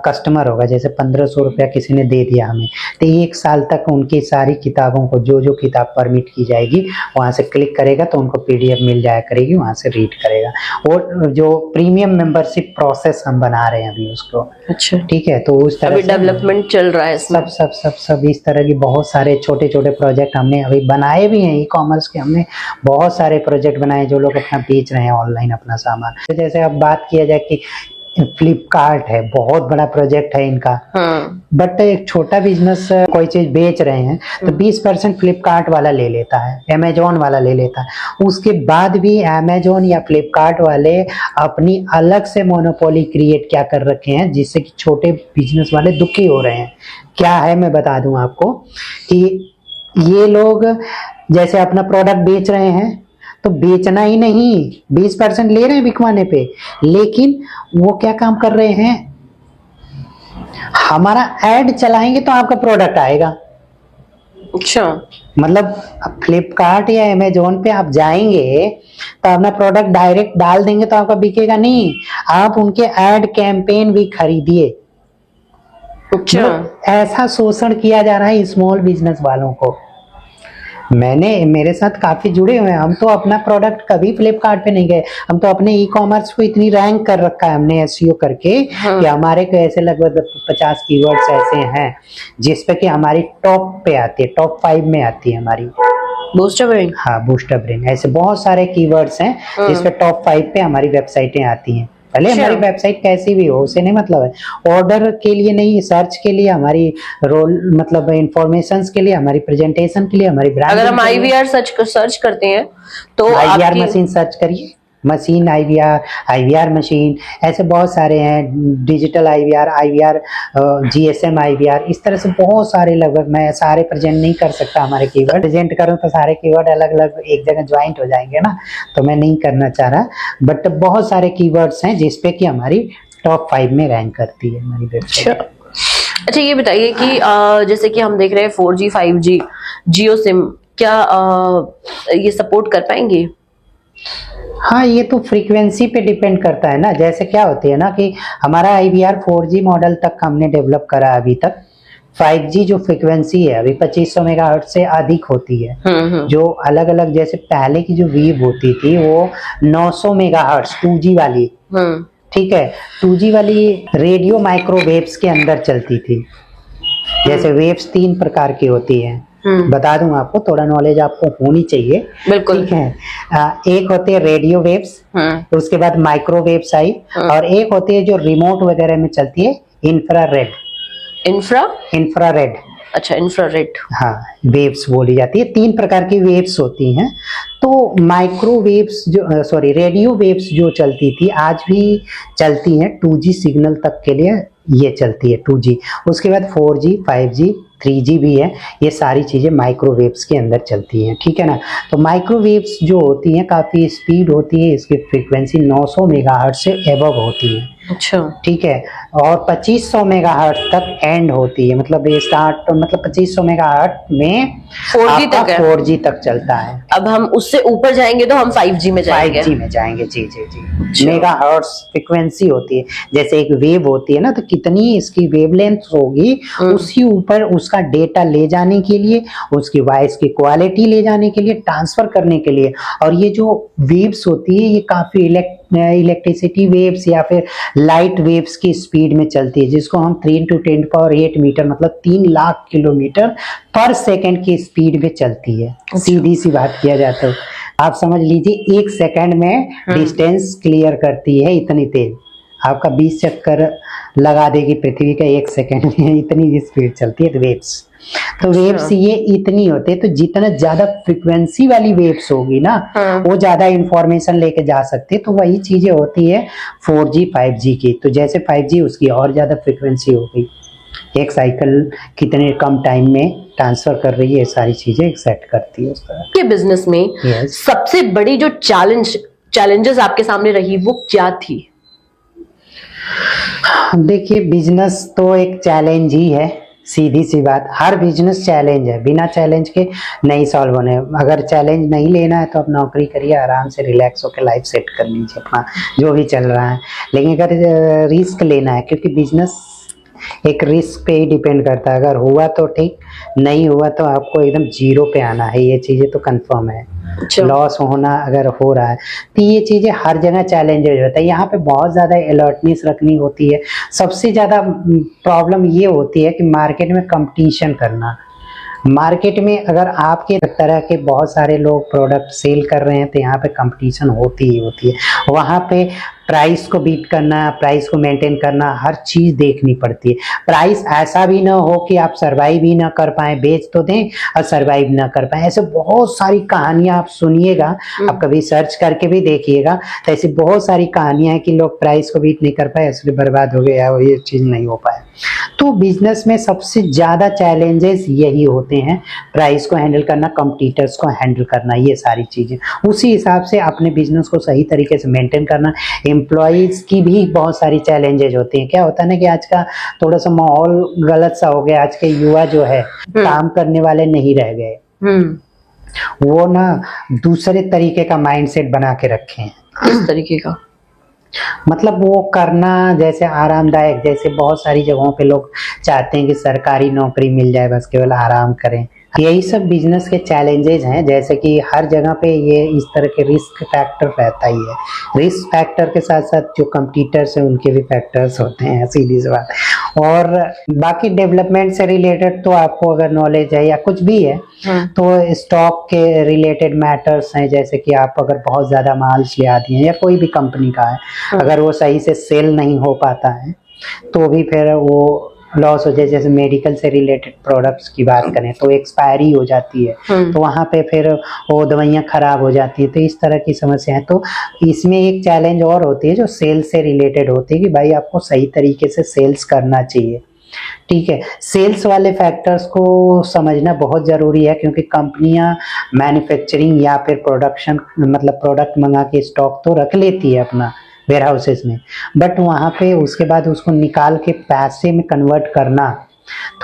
कस्टमर होगा, जैसे 1500 रुपया किसी ने दे दिया हमें, तो 1 साल तक उनकी सारी किताबों को जो जो किताब परमिट की जाएगी वहाँ से क्लिक करेगा तो उनको PDF मिल जाया करेगी, वहाँ से रीड करेगा। और जो प्रीमियम मेंबरशिप प्रोसेस हम बना रहे हैं अभी उसको। अच्छा, ठीक है। तो उस तरह अभी डेवलपमेंट चल रहा है सब सब सब सब इस तरह की बहुत सारे छोटे छोटे प्रोजेक्ट हमने अभी बनाए भी हैं। ई-कॉमर्स के हमने बहुत सारे प्रोजेक्ट बनाए जो लोग अपना बेच रहे हैं ऑनलाइन अपना सामान। जैसे अब बात किया जाए कि फ्लिपकार्ट है, बहुत बड़ा प्रोजेक्ट है इनका। बट एक छोटा बिजनेस कोई चीज बेच रहे हैं तो 20% फ्लिपकार्ट वाला ले लेता है, अमेजोन वाला ले लेता है। उसके बाद भी अमेजोन या फ्लिपकार्ट वाले अपनी अलग से मोनोपोली क्रिएट क्या कर रखे हैं, जिससे कि छोटे बिजनेस वाले दुखी हो रहे हैं। क्या है मैं बता दूं आपको कि ये लोग जैसे अपना प्रोडक्ट बेच रहे हैं तो बेचना ही नहीं, 20% ले रहे हैं बिकवाने पे, लेकिन वो क्या काम कर रहे हैं, हमारा ऐड चलाएंगे तो आपका प्रोडक्ट आएगा। अच्छा, मतलब फ्लिपकार्ट या अमेजोन पे आप जाएंगे तो अपना प्रोडक्ट डायरेक्ट डाल देंगे तो आपका बिकेगा नहीं, आप उनके ऐड कैंपेन भी खरीदिए। अच्छा, मतलब ऐसा शोषण किया जा रहा है स्मॉल बिजनेस वालों को। मेरे साथ काफी जुड़े हुए हैं। हम तो अपना प्रोडक्ट कभी फ्लिपकार्ट पे नहीं गए, हम तो अपने ई-कॉमर्स को इतनी रैंक कर रखा है हमने SEO करके कि हमारे को ऐसे लगभग 50 कीवर्ड्स ऐसे हैं जिसपे कि हमारी टॉप पे आती है, टॉप 5 में आती है हमारी बूस्टर ब्रेन। हाँ, बूस्टर ब्रेन। ऐसे बहुत सारे कीवर्ड्स हैं जिसपे टॉप 5 पे हमारी वेबसाइटें आती हैं। भले हमारी वेबसाइट कैसी भी हो, उसे नहीं मतलब है। ऑर्डर के लिए नहीं, सर्च के लिए, हमारी रोल मतलब इंफॉर्मेशंस के लिए, हमारी प्रेजेंटेशन के लिए, हमारी ब्रांड। अगर हम IVR सर्च करते हैं तो IVR मशीन सर्च करिए, मशीन IVR मशीन, ऐसे बहुत सारे हैं। डिजिटल IVR, GSM IVR, इस तरह से बहुत सारे, लगभग मैं सारे प्रेजेंट नहीं कर सकता। हमारे कीवर्ड प्रेजेंट करूं तो सारे कीवर्ड अलग अलग एक जगह ज्वाइंट हो जाएंगे ना, तो मैं नहीं करना चाह रहा। बट बहुत सारे कीवर्ड्स हैं जिसपे कि हमारी टॉप 5 में रैंक करती है हमारी वेबसाइट। अच्छा, ये बताइए कि जैसे कि हम देख रहे हैं 4G 5G जियो सिम, क्या ये सपोर्ट कर पाएंगे? हाँ, ये तो फ्रीक्वेंसी पे डिपेंड करता है ना। जैसे क्या होती है ना कि हमारा IVR 4G मॉडल तक हमने डेवलप करा अभी तक। 5G जो फ्रीक्वेंसी है अभी 2500 मेगाहर्ट्ज से अधिक होती है। जो अलग अलग, जैसे पहले की जो वेव होती थी वो 900 मेगाहर्ट्ज 2G वाली, ठीक है, 2G वाली रेडियो माइक्रोवेव्स के अंदर चलती थी। जैसे वेव्स 3 प्रकार की होती है, बता दूं आपको, थोड़ा नॉलेज आपको होनी चाहिए। बिल्कुल, ठीक है। एक होते हैं रेडियो वेव्स, उसके बाद माइक्रोवेव्स आई, और एक होती है जो रिमोट वगैरह में चलती है, इंफ्रारेड। इंफ्रारेड अच्छा, इंफ्रारेड। हाँ, वेव्स बोली जाती है। 3 प्रकार की वेव्स होती हैं। तो माइक्रोवेव्स जो सॉरी रेडियो वेव्स जो चलती थी आज भी चलती हैं 2G सिग्नल तक के लिए, ये चलती है 2G। उसके बाद 4G 5G 3G भी है। ये सारी चीज़ें माइक्रोवेव्स के अंदर चलती हैं, ठीक है ना। तो माइक्रोवेव्स जो होती हैं काफ़ी स्पीड होती है, इसकी फ्रीक्वेंसी 900 मेगाहर्ट्ज से एबव होती है, अच्छा, ठीक है। और 2500 मेगाहर्ट्ज तक एंड होती है, मतलब ये स्टार्ट मतलब 2500 मेगाहर्ट्ज में 4G तक है। 4G तक चलता है। अब हम उससे ऊपर जाएंगे तो हम 5G में जाएंगे। 5G में जाएंगे, जी जी जी। अच्छा। मेगाहर्ट्ज फ्रीक्वेंसी होती है, जैसे एक वेव होती है ना, तो कितनी इसकी वेवलेंथ होगी उसी ऊपर उसका डेटा ले जाने के लिए, उसकी वॉइस की क्वालिटी ले जाने के लिए, ट्रांसफर करने के लिए। और ये जो वेव्स होती है ये काफी इलेक्ट्रिसिटी वेव्स या फिर लाइट वेव्स की स्पीड में चलती है, जिसको हम 3 × 10⁸ मीटर मतलब 3 लाख किलोमीटर पर सेकंड की स्पीड में चलती है। सीधी सी बात किया जाए तो आप समझ लीजिए 1 सेकंड में डिस्टेंस क्लियर करती है, इतनी तेज। आपका 20 चक्कर लगा देगी पृथ्वी का 1 सेकंड में, इतनी स्पीड चलती है वेव्स। तो वेव्स ये इतनी होते हैं, तो जितना ज्यादा फ्रीक्वेंसी वाली वेव्स होगी ना वो ज्यादा इंफॉर्मेशन लेके जा सकते हैं। तो वही चीजें होती है 4G 5G की। तो जैसे 5G उसकी और ज्यादा फ्रीक्वेंसी हो गई, एक साइकिल कितने कम टाइम में ट्रांसफर कर रही है, सारी चीजें सेट करती है उसका। के बिजनेस में Yes. सबसे बड़ी जो चैलेंजेस आपके सामने रही वो क्या थी? देखिए बिजनेस तो एक चैलेंज ही है, सीधी सी बात। हर बिजनेस चैलेंज है, बिना चैलेंज के नहीं सॉल्व होने। अगर चैलेंज नहीं लेना है तो आप नौकरी करिए, आराम से रिलैक्स होकर लाइफ सेट कर लीजिए अपना जो भी चल रहा है। लेकिन अगर रिस्क लेना है, क्योंकि बिजनेस एक रिस्क पे ही डिपेंड करता है। अगर हुआ तो ठीक, नहीं हुआ तो आपको एकदम जीरो पे आना है, ये चीजें तो कंफर्म है। लॉस होना अगर हो रहा है तो ये चीजें हर जगह चैलेंजेस होता है। यहाँ पे बहुत ज्यादा अलर्टनेस रखनी होती है। सबसे ज्यादा प्रॉब्लम ये होती है कि मार्केट में कंपटीशन करना। मार्केट में अगर आपके तरह के बहुत सारे लोग प्रोडक्ट सेल कर रहे हैं तो यहाँ पे कंपटीशन होती ही होती है। वहाँ पे प्राइस को बीट करना, प्राइस को मेंटेन करना, हर चीज देखनी पड़ती है। प्राइस ऐसा भी ना हो कि आप सरवाइव ही ना कर पाए, बेच तो दें और सरवाइव ना कर पाए। ऐसे बहुत सारी कहानियां आप सुनिएगा, आप कभी सर्च करके भी देखिएगा, तो ऐसी बहुत सारी कहानियां हैं कि लोग प्राइस को बीट नहीं कर पाए इसलिए बर्बाद हो गया, ये चीज नहीं हो पाए। तो बिजनेस में सबसे ज्यादा चैलेंजेस यही होते हैं, प्राइस को हैंडल करना, कॉम्पिटिटर्स को हैंडल करना, ये सारी चीजें। उसी हिसाब से अपने बिजनेस को सही तरीके से मेंटेन करना। एम्प्लॉयज की भी बहुत सारी चैलेंजेस होती हैं। क्या होता है ना कि आज का थोड़ा सा माहौल गलत सा हो गया, आज के युवा जो है काम करने वाले नहीं रह गए, वो ना दूसरे तरीके का माइंडसेट बना के रखे हैं। किस तरीके का? मतलब वो करना जैसे आरामदायक, जैसे बहुत सारी जगहों पे लोग चाहते हैं कि सरकारी नौकरी मिल जाए, बस केवल आराम करें। यही सब बिजनेस के चैलेंजेस हैं, जैसे कि हर जगह पे ये इस तरह के रिस्क फैक्टर रहता ही है। रिस्क फैक्टर के साथ साथ जो कंपटीटर्स हैं उनके भी फैक्टर्स होते हैं, सीधी सी बात। और बाकी डेवलपमेंट से रिलेटेड तो आपको अगर नॉलेज है या कुछ भी है तो स्टॉक के रिलेटेड मैटर्स हैं, जैसे कि आप अगर बहुत ज्यादा माल ले आती हैं या कोई भी कंपनी का है, अगर वो सही से सेल नहीं हो पाता है तो भी फिर वो लॉस हो जाए। जैसे मेडिकल से रिलेटेड प्रोडक्ट्स की बात करें तो एक्सपायरी हो जाती है, तो वहां पे फिर वो दवाइयाँ खराब हो जाती है, तो इस तरह की समस्या है। तो इसमें एक चैलेंज और होती है जो सेल्स से रिलेटेड होती है कि भाई आपको सही तरीके से सेल्स करना चाहिए, ठीक है। सेल्स वाले फैक्टर्स को समझना बहुत जरूरी है, क्योंकि कंपनियां मैन्युफैक्चरिंग या फिर प्रोडक्शन मतलब प्रोडक्ट मंगा के स्टॉक तो रख लेती है अपना वेयर हाउसेस में, बट वहाँ पे उसके बाद उसको निकाल के पैसे में कन्वर्ट करना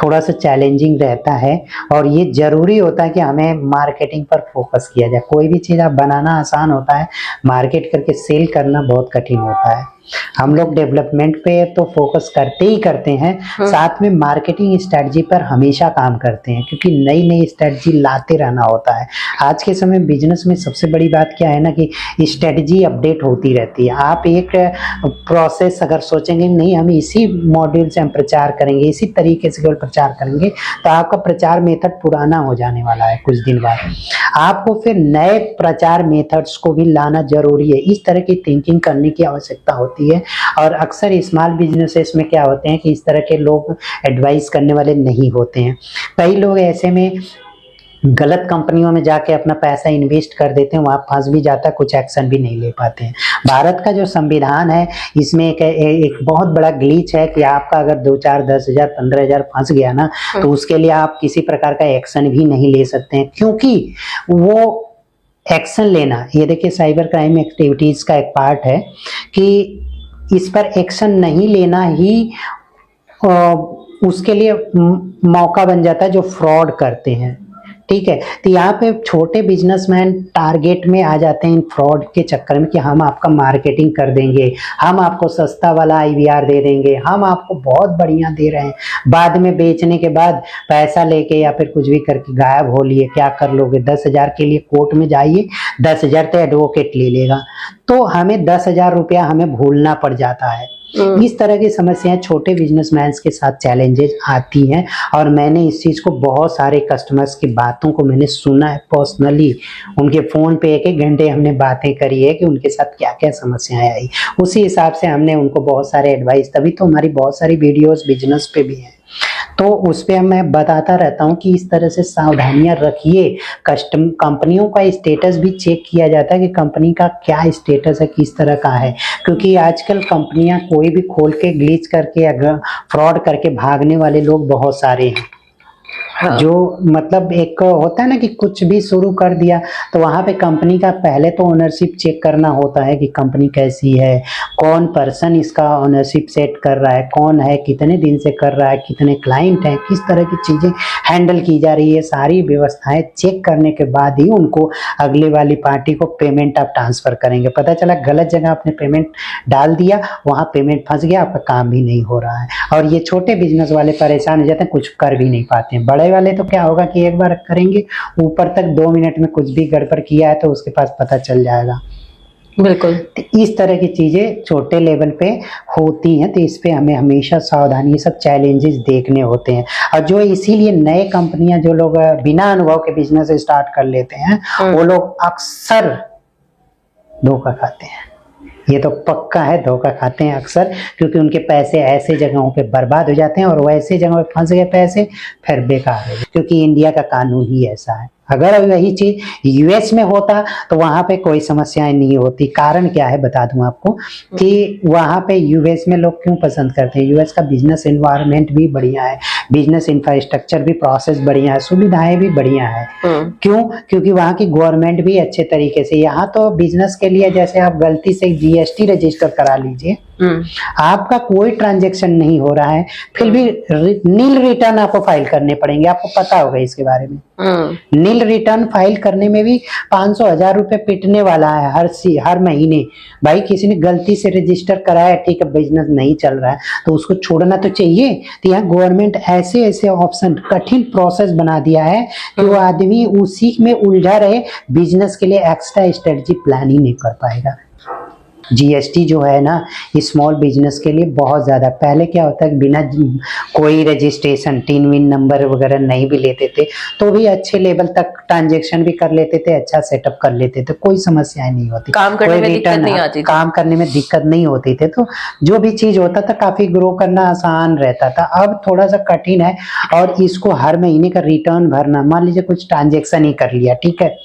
थोड़ा सा चैलेंजिंग रहता है। और ये जरूरी होता है कि हमें मार्केटिंग पर फोकस किया जाए। कोई भी चीज़ आप बनाना आसान होता है, मार्केट करके सेल करना बहुत कठिन होता है। हम लोग डेवलपमेंट पे तो फोकस करते ही करते हैं, साथ में मार्केटिंग स्ट्रेटजी पर हमेशा काम करते हैं, क्योंकि नई नई स्ट्रेटजी लाते रहना होता है। आज के समय बिजनेस में सबसे बड़ी बात क्या है ना कि स्ट्रेटजी अपडेट होती रहती है। आप एक प्रोसेस अगर सोचेंगे नहीं हम इसी मॉड्यूल से हम प्रचार करेंगे, इसी तरीके से केवल प्रचार करेंगे, तो आपका प्रचार मेथड पुराना हो जाने वाला है कुछ दिन बाद। आपको फिर नए प्रचार मेथड्स को भी लाना जरूरी है। इस तरह की थिंकिंग करने की आवश्यकता होती है। होती है। और अक्सर स्मॉल बिजनेसेस में क्या होते हैं कि इस तरह के लोग एडवाइस करने वाले नहीं होते हैं। कई लोग ऐसे में गलत कंपनियों में जाके अपना पैसा इन्वेस्ट कर देते हैं, वहाँ फंस भी जाता है, कुछ एक्शन भी नहीं ले पाते हैं। भारत का जो संविधान है इसमें एक बहुत बड़ा ग्लिच है कि आपका अगर 2-4, 10,000, 15,000 फंस गया ना तो उसके लिए आप किसी प्रकार का एक्शन भी नहीं ले सकते हैं, क्योंकि वो एक्शन लेना, ये देखिए साइबर क्राइम एक्टिविटीज का एक पार्ट है कि इस पर एक्शन नहीं लेना ही उसके लिए मौका बन जाता है जो फ्रॉड करते हैं। ठीक है, तो यहाँ पे छोटे बिजनेसमैन टारगेट में आ जाते हैं इन फ्रॉड के चक्कर में कि हम आपका मार्केटिंग कर देंगे, हम आपको सस्ता वाला IVR दे देंगे, हम आपको बहुत बढ़िया दे रहे हैं, बाद में बेचने के बाद पैसा लेके या फिर कुछ भी करके गायब हो लिए। क्या कर लोगे? 10,000 के लिए कोर्ट में जाइए, 10,000 तो एडवोकेट ले लेगा, तो हमें 10,000 रुपया हमें भूलना पड़ जाता है। इस तरह की समस्याएं छोटे बिजनेसमैन के साथ चैलेंजेस आती हैं, और मैंने इस चीज को बहुत सारे कस्टमर्स की बातों को मैंने सुना है पर्सनली। उनके फोन पे 1-1 घंटे हमने बातें करी है कि उनके साथ क्या क्या समस्याएं आई, उसी हिसाब से हमने उनको बहुत सारे एडवाइस, तभी तो हमारी बहुत सारी वीडियोस बिजनेस पे भी हैं, तो उस पे मैं बताता रहता हूँ कि इस तरह से सावधानियां रखिए। कंपनियों का स्टेटस भी चेक किया जाता है कि कंपनी का क्या स्टेटस है, किस तरह का है, क्योंकि आजकल कंपनियां कोई भी खोल के ग्लिच करके या फ्रॉड करके भागने वाले लोग बहुत सारे हैं। हाँ। जो मतलब एक होता है ना कि कुछ भी शुरू कर दिया तो वहां पे कंपनी का पहले तो ओनरशिप चेक करना होता है कि कंपनी कैसी है, कौन पर्सन इसका ओनरशिप सेट कर रहा है, कौन है, कितने दिन से कर रहा है, कितने क्लाइंट हैं, किस तरह की चीजें हैंडल की जा रही है, सारी व्यवस्थाएं चेक करने के बाद ही उनको अगले वाली पार्टी को पेमेंट आप ट्रांसफर करेंगे। पता चला गलत जगह आपने पेमेंट डाल दिया, वहां पेमेंट फंस गया, आपका काम भी नहीं हो रहा है, और ये छोटे बिजनेस वाले परेशान हो जाते हैं, कुछ कर भी नहीं पाते हैं। बड़े वाले तो क्या होगा कि एक बार करेंगे, ऊपर तक 2 मिनट में कुछ भी गड़बड़ किया है तो उसके पास पता चल जाएगा। बिल्कुल। तो इस तरह की चीजें छोटे लेवल पे होती हैं, तो इस पे हमें हमेशा सावधानी, ये सब चैलेंजेस देखने होते हैं। और जो इसीलिए नए कंपनियां, जो लोग बिना अनुभव के बिजनेस स्टार्ट कर लेते हैं, वो लोग अक्सर धोखा खाते हैं। ये तो पक्का है, धोखा खाते हैं अक्सर, क्योंकि उनके पैसे ऐसे जगहों पे बर्बाद हो जाते हैं, और वैसे जगहों पे फंस गए पैसे फिर बेकार है, क्योंकि इंडिया का कानून ही ऐसा है। अगर वही चीज US में होता तो वहां पे कोई समस्याएं नहीं होती। कारण क्या है बता दूं आपको कि वहां पे US में लोग क्यों पसंद करते हैं। US का बिजनेस एनवायरनमेंट भी बढ़िया है, बिजनेस इंफ्रास्ट्रक्चर भी, प्रोसेस बढ़िया है, सुविधाएं भी बढ़िया है। क्यों? क्योंकि वहाँ की गवर्नमेंट भी अच्छे तरीके से, यहाँ तो बिजनेस के लिए जैसे आप गलती से GST रजिस्टर करा लीजिए, आपका कोई ट्रांजैक्शन नहीं हो रहा है, फिर भी नील रिटर्न आपको फाइल करने पड़ेंगे। आपको पता होगा इसके बारे में। नील रिटर्न फाइल करने में भी 500-1000 रुपए पिटने वाला है हर महीने। भाई किसी ने गलती से रजिस्टर कराया, ठीक है, बिजनेस नहीं चल रहा है तो उसको छोड़ना तो चाहिए। तो यहाँ गवर्नमेंट ऐसे ऐसे ऑप्शन, कठिन प्रोसेस बना दिया है कि वो आदमी उसी में उलझा रहे, बिजनेस के लिए एक्स्ट्रा स्ट्रेटजी प्लान ही नहीं कर पाएगा। GST जो है ना, स्मॉल बिजनेस के लिए बहुत ज़्यादा, पहले क्या होता है बिना कोई रजिस्ट्रेशन, टिन विन नंबर वगैरह नहीं भी लेते थे तो भी अच्छे लेवल तक ट्रांजैक्शन भी कर लेते थे, अच्छा सेटअप कर लेते थे, कोई समस्याएं नहीं होती, काम करने में दिक्कत नहीं आती थी। काम करने में दिक्कत नहीं होती थी, तो जो भी चीज होता था काफी ग्रो करना आसान रहता था। अब थोड़ा सा कठिन है, और इसको हर महीने का रिटर्न भरना, मान लीजिए कुछ ट्रांजेक्शन ही कर लिया, ठीक है,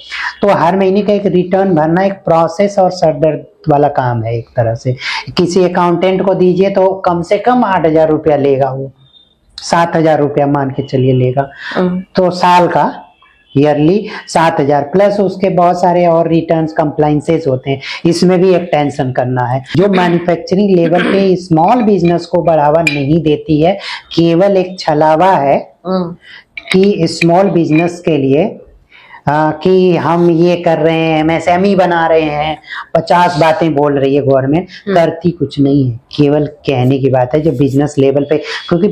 तो हर महीने का एक रिटर्न भरना एक प्रोसेस और सरदर्द वाला काम है। एक तरह से किसी अकाउंटेंट को दीजिए तो कम से कम 8,000 रुपया लेगा, वो 7,000 रुपया मान के चलिए लेगा, तो साल का ईयरली 7,000 प्लस उसके बहुत सारे और रिटर्न्स कंप्लाइंसेस होते हैं, इसमें भी एक टेंशन करना है। जो मैन्युफैक्चरिंग लेवल पे स्मॉल बिजनेस को बढ़ावा नहीं देती है, केवल एक छलावा है कि स्मॉल बिजनेस के लिए कि हम ये कर रहे हैं, MSME बना रहे हैं, 50 बातें बोल रही है गवर्नमेंट, करती कुछ नहीं है, केवल कहने की बात है। जो बिजनेस लेवल पे, क्योंकि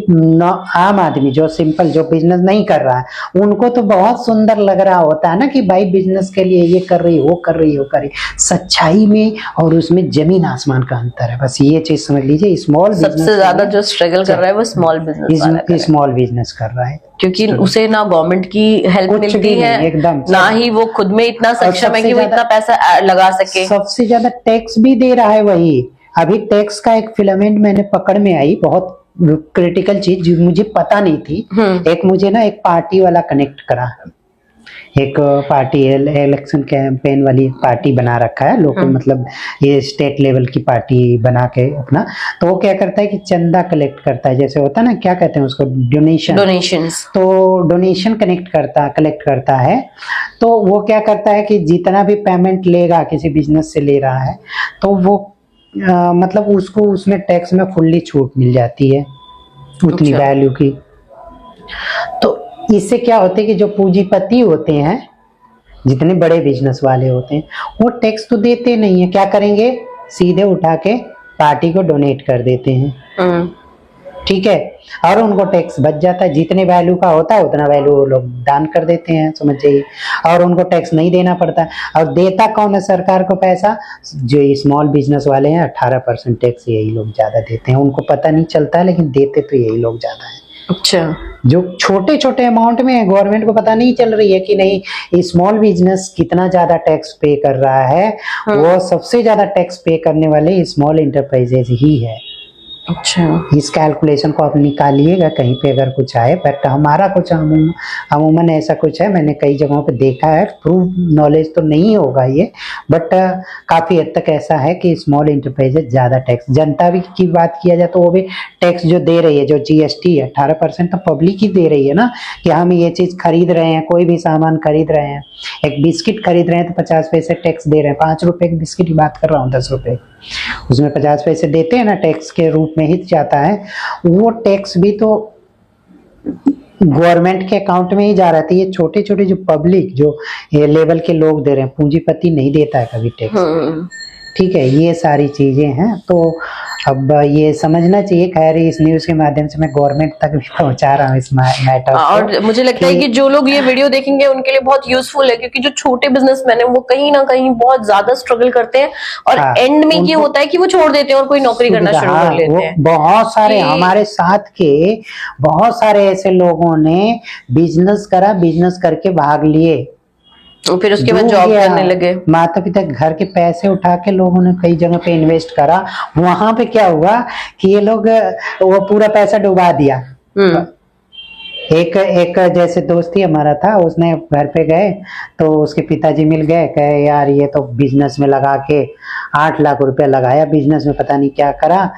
आम आदमी जो सिंपल, जो बिजनेस नहीं कर रहा है, उनको तो बहुत सुंदर लग रहा होता है ना कि भाई बिजनेस के लिए ये कर रही, वो कर रही, वो कर रही। सच्चाई में और उसमें जमीन आसमान का अंतर है, बस ये चीज समझ लीजिए। स्मॉल सबसे ज्यादा जो स्ट्रगल कर रहा है वो स्मॉल बिजनेस कर रहा है, क्योंकि उसे ना गवर्नमेंट की हेल्प मिलती है, एकदम ना ही वो खुद में इतना सक्षम है कि वो इतना पैसा लगा सके। सबसे ज्यादा टैक्स भी दे रहा है वही। अभी टैक्स का एक फिलामेंट मैंने पकड़ में आई, बहुत क्रिटिकल चीज जो मुझे पता नहीं थी। एक मुझे ना एक पार्टी वाला कनेक्ट करा, एक पार्टी इलेक्शन कैंपेन वाली पार्टी बना रखा है लोकल, मतलब ये स्टेट लेवल की पार्टी बना के अपना। तो वो क्या करता है कि चंदा कलेक्ट करता है, जैसे होता है ना, क्या कहते हैं उसको, डोनेशंस। तो डोनेशन कलेक्ट करता है। तो वो क्या करता है कि जितना भी पेमेंट लेगा, किसी बिजनेस से ले रहा है, तो वो मतलब उसको उसमें टैक्स में फुल्ली छूट मिल जाती है उतनी वैल्यू की। तो इससे क्या होता है कि जो पूंजीपति होते हैं, जितने बड़े बिजनेस वाले होते हैं, वो टैक्स तो देते नहीं है, क्या करेंगे, सीधे उठा के पार्टी को डोनेट कर देते हैं। ठीक है, और उनको टैक्स बच जाता है, जितने वैल्यू का होता है उतना वैल्यू वो लोग दान कर देते हैं, समझ जाइए, और उनको टैक्स नहीं देना पड़ता। और देता कौन है सरकार को पैसा, जो स्मॉल बिजनेस वाले हैं, 18% टैक्स यही लोग ज्यादा देते हैं। उनको पता नहीं चलता है, लेकिन देते तो यही लोग ज्यादा है। अच्छा, जो छोटे छोटे अमाउंट में गवर्नमेंट को पता नहीं चल रही है कि नहीं स्मॉल बिजनेस कितना ज्यादा टैक्स पे कर रहा है। वो सबसे ज्यादा टैक्स पे करने वाले स्मॉल इंटरप्राइजेज ही है। अच्छा, इस कैलकुलेशन को आप निकालिएगा कहीं पे अगर कुछ आए, बट हमारा कुछ अमूमन ऐसा कुछ है, मैंने कई जगहों पे देखा है, प्रूव नॉलेज तो नहीं होगा ये, बट काफी हद तक ऐसा है कि स्मॉल इंटरप्राइजेज ज्यादा टैक्स, जनता भी की बात किया जाए तो वो भी टैक्स जो दे रही है, जो जीएसटी है 18% तो पब्लिक ही दे रही है ना, कि हम ये चीज खरीद रहे हैं, कोई भी सामान खरीद रहे हैं, एक बिस्किट खरीद रहे हैं तो 50 पैसे टैक्स दे रहे हैं, 5 रुपए की बिस्किट की बात कर रहा हूँ, 10 रुपए, उसमें 50 पैसे देते हैं ना, टैक्स के रूप में ही जाता है। वो टैक्स भी तो गवर्नमेंट के अकाउंट में ही जा रहा था। ये छोटे छोटे जो पब्लिक, जो ये लेवल के लोग दे रहे हैं, पूंजीपति नहीं देता है कभी टैक्स। ठीक है, ये सारी चीजें हैं। तो अब ये समझना चाहिए। खैर, इस न्यूज के माध्यम से मैं गवर्नमेंट तक भी पहुंचा रहा हूँ इस मैटर को। और मुझे लगता है कि जो लोग ये वीडियो देखेंगे उनके लिए बहुत यूजफुल है, क्योंकि जो छोटे बिजनेसमैन है वो कहीं ना कहीं बहुत ज्यादा स्ट्रगल करते हैं, और एंड में ये होता है कि वो छोड़ देते हैं और कोई नौकरी करना शुरू कर लेते हैं। बहुत सारे हमारे साथ के बहुत सारे ऐसे लोगों ने बिजनेस करा, बिजनेस करके भाग लिए, फिर उसके बाद जॉब करने लगे। माता पिता घर के पैसे उठा के लोगों ने कई जगह पे इन्वेस्ट करा, वहां पे क्या हुआ कि ये लोग वो पूरा पैसा डुबा दिया। एक जैसे दोस्त ही हमारा था, उसने घर पे गए तो उसके पिताजी मिल गए, कहे यार ये तो बिजनेस में लगा के 8 लाख रुपया लगाया, बिजनेस में पता नहीं क्या करा,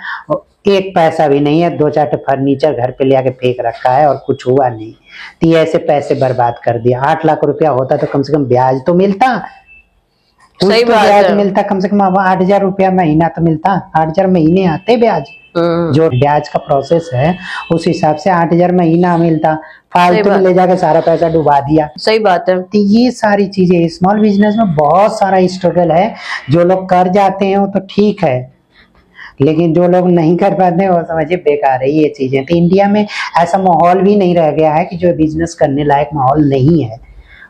एक पैसा भी नहीं है, 2-4 फर्नीचर घर पे ले आके फेंक रखा है और कुछ हुआ नहीं। तो ये ऐसे पैसे बर्बाद कर दिया। 8 लाख रुपया होता तो कम से कम ब्याज तो मिलता, सही बात ब्याज है। मिलता कम से कम 8,000 रुपया महीना तो मिलता, 8,000 महीने आते ब्याज। जो ब्याज का प्रोसेस है उस हिसाब से 8,000 महीना मिलता, फालतू में ले जाके सारा पैसा डुबा दिया। सही बात है। तो ये सारी चीजें स्मॉल बिजनेस में बहुत सारा स्ट्रगल है। जो लोग कर जाते हैं वो तो ठीक है, लेकिन जो लोग नहीं कर पाते हैं वो समझिए बेकार है ये चीजें। तो इंडिया में ऐसा माहौल भी नहीं रह गया है कि जो बिजनेस करने लायक माहौल नहीं है।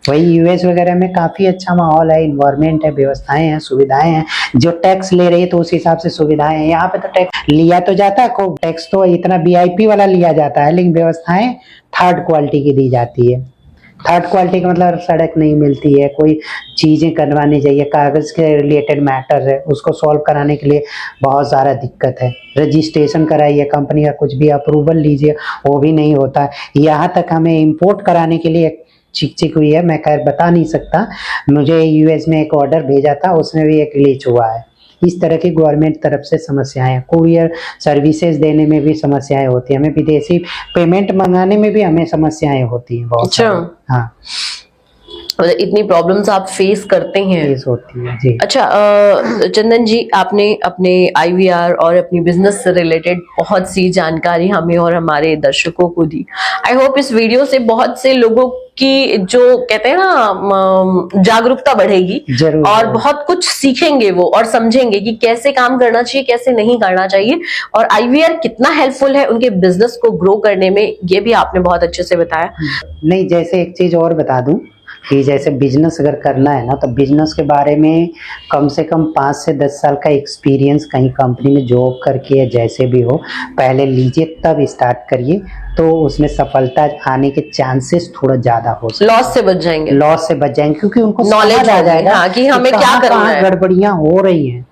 वही यूएस वगैरह में काफी अच्छा माहौल है, इन्वायरमेंट है, व्यवस्थाएं हैं, सुविधाएं हैं। जो टैक्स ले रही है तो उस हिसाब से सुविधाएं हैं। यहाँ पे तो टैक्स लिया तो जाता है खूब, टैक्स तो इतना वीआईपी वाला लिया जाता है, लेकिन व्यवस्थाएं थर्ड क्वालिटी की दी जाती है। थर्ड क्वालिटी का मतलब सड़क नहीं मिलती है, कोई चीजें करवानी चाहिए, कागज के रिलेटेड मैटर है, उसको सॉल्व कराने के लिए बहुत सारा दिक्कत है। रजिस्ट्रेशन कराइए, कंपनी का कुछ भी अप्रूवल लीजिए, वो भी नहीं होता है। यहाँ तक हमें इंपोर्ट कराने के लिए चिक हुई है, मैं खैर बता नहीं सकता। मुझे यूएस में एक ऑर्डर भेजा था, उसमें भी एक ग्लिच हुआ है। इस तरह की गवर्नमेंट तरफ से समस्याएं, कुरियर सर्विसेज देने में भी समस्याएं होती है, हमें विदेशी पेमेंट मंगाने में भी हमें समस्याएं होती हैं बहुत। अच्छा, हाँ, इतनी प्रॉब्लम्स आप फेस करते हैं। फेस होती है जी। अच्छा, चंदन जी, आपने अपने आईवीआर और अपनी बिजनेस से रिलेटेड बहुत सी जानकारी हमें और हमारे दर्शकों को दी। आई होप इस वीडियो से बहुत से लोगों की, जो कहते हैं ना, जागरूकता बढ़ेगी और बहुत कुछ सीखेंगे वो, और समझेंगे कि कैसे काम करना चाहिए, कैसे नहीं करना चाहिए, और आईवीआर कितना हेल्पफुल है उनके बिजनेस को ग्रो करने में। ये भी आपने बहुत अच्छे से बताया। नहीं, जैसे एक चीज और बता दूं कि जैसे बिजनेस अगर करना है ना, तो बिजनेस के बारे में कम से कम 5 से 10 साल का एक्सपीरियंस कहीं कंपनी में जॉब करके या जैसे भी हो पहले लीजिए, तब स्टार्ट करिए, तो उसमें सफलता आने के चांसेस थोड़ा ज्यादा हो सकते हैं। लॉस से बच जाएंगे, क्योंकि उनको नॉलेज आ जाएगा। हाँ, कि हमें क्या करना है, गड़बड़ियां हो रही हैं।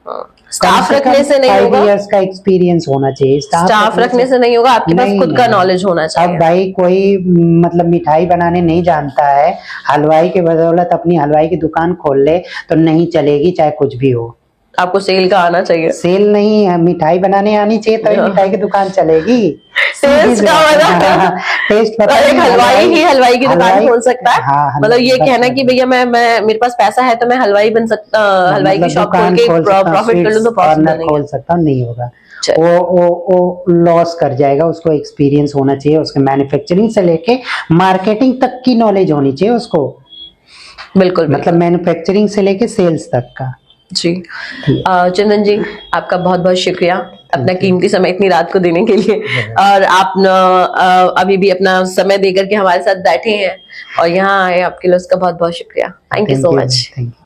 स्टाफ रखने से नहीं 5 होगा, इयर्स का एक्सपीरियंस होना चाहिए। स्टाफ रखने से नहीं होगा, आपके पास नहीं, खुद का नहीं। नॉलेज होना अब चाहिए। भाई कोई मतलब मिठाई बनाने नहीं जानता है, हलवाई के बदौलत अपनी हलवाई की दुकान खोल ले तो नहीं चलेगी, चाहे कुछ भी हो। आपको सेल का आना चाहिए। सेल नहीं है, मिठाई बनाने आनी चाहिए तभी मिठाई की दुकान चलेगी। टेस्ट का मतलब टेस्ट पता और एक नहीं, हलवाई ही हलवाई की दुकान हलवाई- खोल सकता है। हाँ, मतलब ये बस- कहना कि भैया मैं मेरे पास पैसा है तो मैं हलवाई बन सकता, हलवाई की मतलब शॉप खोल दुकान के खोल सकता हूँ, प्रॉफिट कर लूं तो स्वीट्स पॉसिबल कॉर्नर नहीं खोल है। सकता हूँ, नहीं होगा। चल। वो लॉस कर जाएगा। उसको एक्सपीरियंस होना चाहिए, उसके मैन्युफैक्चरिंग से लेके मार्केटिंग तक की नॉलेज होनी चाहिए उसको, बिल्कुल मतलब बिल्कुल। मैन्युफैक्चरिंग से लेके सेल्स तक का। जी चंदन जी, आपका बहुत बहुत शुक्रिया अपना कीमती समय इतनी रात को देने के लिए, और आप अभी भी अपना समय देकर के हमारे साथ बैठे हैं और यहाँ आए, आपके लिए उसका बहुत बहुत शुक्रिया। Thank you so much. Thank you.